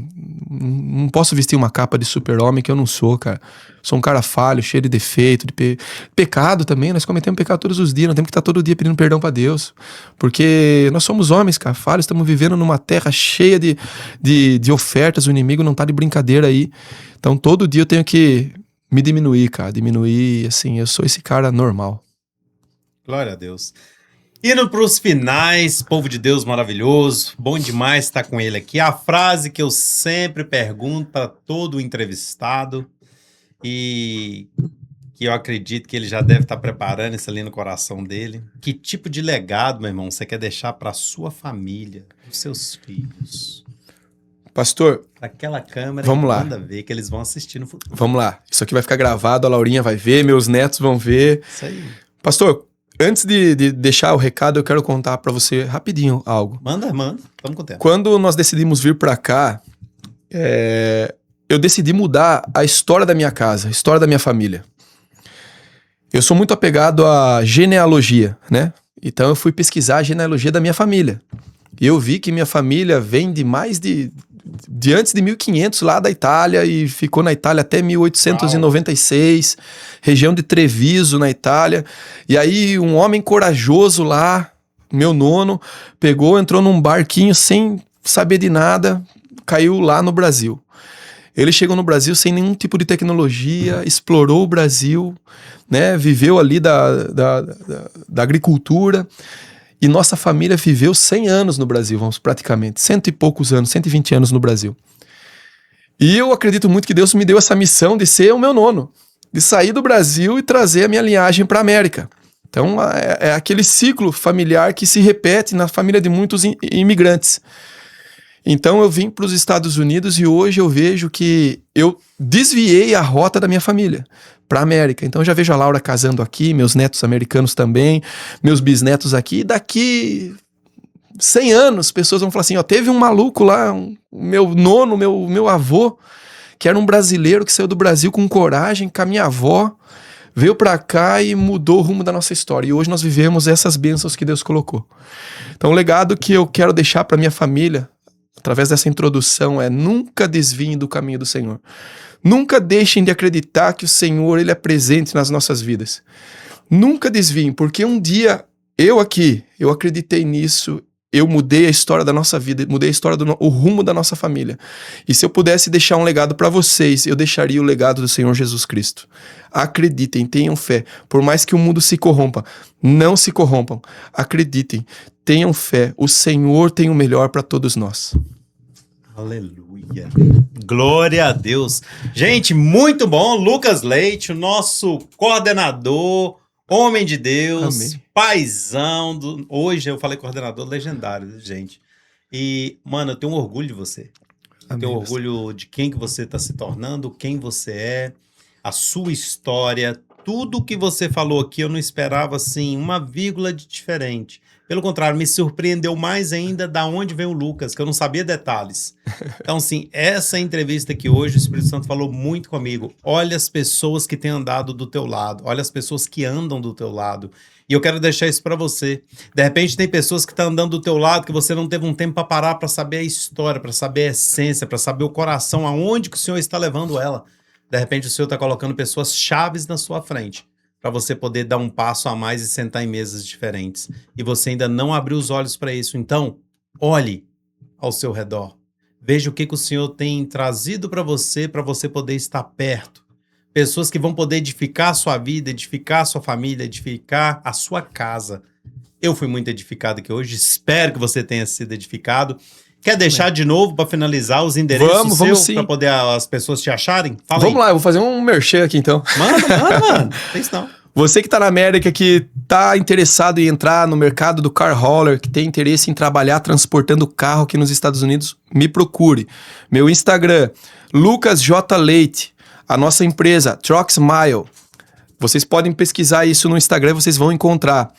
Não posso vestir uma capa de super-homem que eu não sou, cara. Sou um cara falho, cheio de defeito, de pecado também. Nós cometemos pecado todos os dias. Nós temos que estar todo dia pedindo perdão pra Deus. Porque nós somos homens, cara, falhos. Estamos vivendo numa terra cheia de ofertas. O inimigo não tá de brincadeira aí. Então, todo dia eu tenho que me diminuir, cara. Diminuir, assim, eu sou esse cara normal. Glória a Deus. Indo para os finais, povo de Deus maravilhoso, bom demais estar com ele aqui. A frase que eu sempre pergunto para todo entrevistado e que eu acredito que ele já deve estar preparando isso ali no coração dele. Que tipo de legado, meu irmão, você quer deixar para a sua família, para os seus filhos? Pastor, Aquela câmera vamos lá. Manda ver que eles vão assistir no futuro. Vamos lá. Isso aqui vai ficar gravado, a Laurinha vai ver, meus netos vão ver. Isso aí. Pastor, antes de deixar o recado, eu quero contar pra você rapidinho algo. Manda. Vamos com o tempo. Quando nós decidimos vir pra cá, eu decidi mudar a história da minha casa, a história da minha família. Eu sou muito apegado à genealogia, né? Então eu fui pesquisar a genealogia da minha família. E eu vi que minha família vem de mais de antes de 1500 lá da Itália e ficou na Itália até 1896, região de Treviso, na Itália. E aí um homem corajoso lá, meu nono, entrou num barquinho sem saber de nada, caiu lá no Brasil. Ele chegou no Brasil sem nenhum tipo de tecnologia, explorou o Brasil, né, viveu ali da agricultura. E nossa família viveu 100 anos no Brasil, vamos, praticamente. 100 e poucos anos, 120 anos no Brasil. E eu acredito muito que Deus me deu essa missão de ser o meu nono. De sair do Brasil e trazer a minha linhagem para a América. Então, é aquele ciclo familiar que se repete na família de muitos imigrantes. Então, eu vim para os Estados Unidos e hoje eu vejo que eu desviei a rota da minha família para a América. Então, eu já vejo a Laura casando aqui, meus netos americanos também, meus bisnetos aqui. E daqui 100 anos, pessoas vão falar assim, ó, teve um maluco lá, meu nono, meu avô, que era um brasileiro que saiu do Brasil com coragem, com a minha avó, veio para cá e mudou o rumo da nossa história. E hoje nós vivemos essas bênçãos que Deus colocou. Então, o legado que eu quero deixar para minha família, através dessa introdução, é nunca desviem do caminho do Senhor. Nunca deixem de acreditar que o Senhor, Ele é presente nas nossas vidas. Nunca desviem, porque um dia eu acreditei nisso, eu mudei a história da nossa vida, mudei a história o rumo da nossa família. E se eu pudesse deixar um legado para vocês, eu deixaria o legado do Senhor Jesus Cristo. Acreditem, tenham fé. Por mais que o mundo se corrompa, não se corrompam. Acreditem, tenham fé. O Senhor tem o melhor para todos nós. Aleluia. Glória a Deus. Gente, muito bom. Lucas Leite, o nosso coordenador, homem de Deus, Amém. paizão. Hoje eu falei coordenador legendário, gente. E, mano, eu tenho orgulho de você. Amém. Tenho orgulho de quem que você está se tornando, quem você é, a sua história. Tudo que você falou aqui eu não esperava, assim, uma vírgula de diferente. Pelo contrário, me surpreendeu mais ainda da onde vem o Lucas, que eu não sabia detalhes. Então, assim, essa entrevista aqui hoje, o Espírito Santo falou muito comigo. Olha as pessoas que têm andado do teu lado. Olha as pessoas que andam do teu lado. E eu quero deixar isso para você. De repente, tem pessoas que estão andando do teu lado que você não teve um tempo para parar para saber a história, para saber a essência, para saber o coração, aonde que o Senhor está levando ela. De repente, o Senhor está colocando pessoas chaves na sua frente, para você poder dar um passo a mais e sentar em mesas diferentes. E você ainda não abriu os olhos para isso. Então, olhe ao seu redor. Veja o que o Senhor tem trazido para você poder estar perto. Pessoas que vão poder edificar a sua vida, edificar a sua família, edificar a sua casa. Eu fui muito edificado aqui hoje. Espero que você tenha sido edificado. Quer deixar de novo para finalizar os endereços vamos sim. para poder as pessoas te acharem? Fala Vamos aí. lá, eu vou fazer um merchan aqui então. Mano. Tem isso não. Você que tá na América, que tá interessado em entrar no mercado do car hauler, que tem interesse em trabalhar transportando carro aqui nos Estados Unidos, me procure. Meu Instagram, Lucas J. Leite. A nossa empresa, Truck Smile. Vocês podem pesquisar isso no Instagram, vocês vão encontrar.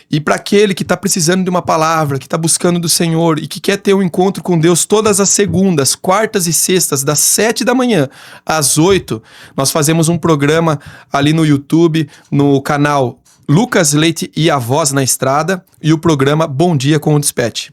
E para aquele que está precisando de uma palavra, que está buscando do Senhor e que quer ter um encontro com Deus todas as segundas, quartas e sextas, das 7 da manhã às 8, nós fazemos um programa ali no YouTube, no canal Lucas Leite e a Voz na Estrada, e o programa Bom Dia com o Dispatch.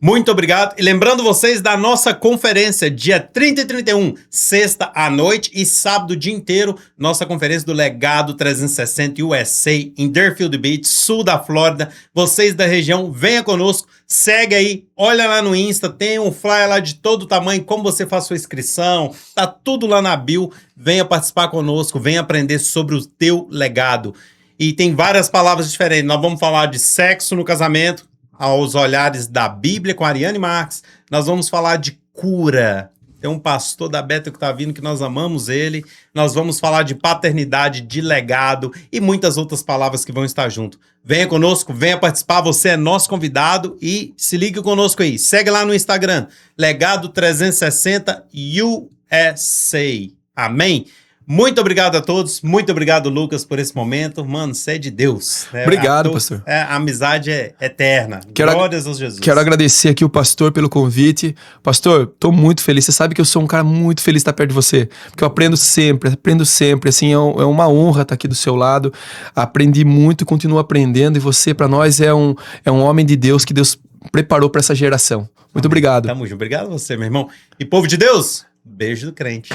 Muito obrigado. E lembrando vocês da nossa conferência, dia 30 e 31, sexta à noite e sábado o dia inteiro, nossa conferência do Legado 360 USA em Deerfield Beach, sul da Flórida. Vocês da região, venha conosco, segue aí, olha lá no Insta, tem um flyer lá de todo tamanho, como você faz sua inscrição, tá tudo lá na bio. Venha participar conosco, venha aprender sobre o teu legado. E tem várias palavras diferentes. Nós vamos falar de sexo no casamento, aos olhares da Bíblia com a Ariane Marques. Nós vamos falar de cura. Tem um pastor da Beta que está vindo, que nós amamos ele. Nós vamos falar de paternidade, de legado e muitas outras palavras que vão estar junto. Venha conosco, venha participar, você é nosso convidado e se ligue conosco aí. Segue lá no Instagram, Legado 360 USA. Amém? Muito obrigado a todos, muito obrigado, Lucas, por esse momento. Mano, você é de Deus. Né? Obrigado, pastor. A amizade é eterna. Glórias a Jesus. Quero agradecer aqui o pastor pelo convite. Pastor, tô muito feliz. Você sabe que eu sou um cara muito feliz de estar perto de você. Porque eu aprendo sempre. Assim, é uma honra estar aqui do seu lado. Aprendi muito e continuo aprendendo. E você, para nós, é um homem de Deus que Deus preparou para essa geração. Muito obrigado. Tamo junto. Obrigado a você, meu irmão. E povo de Deus, beijo do crente.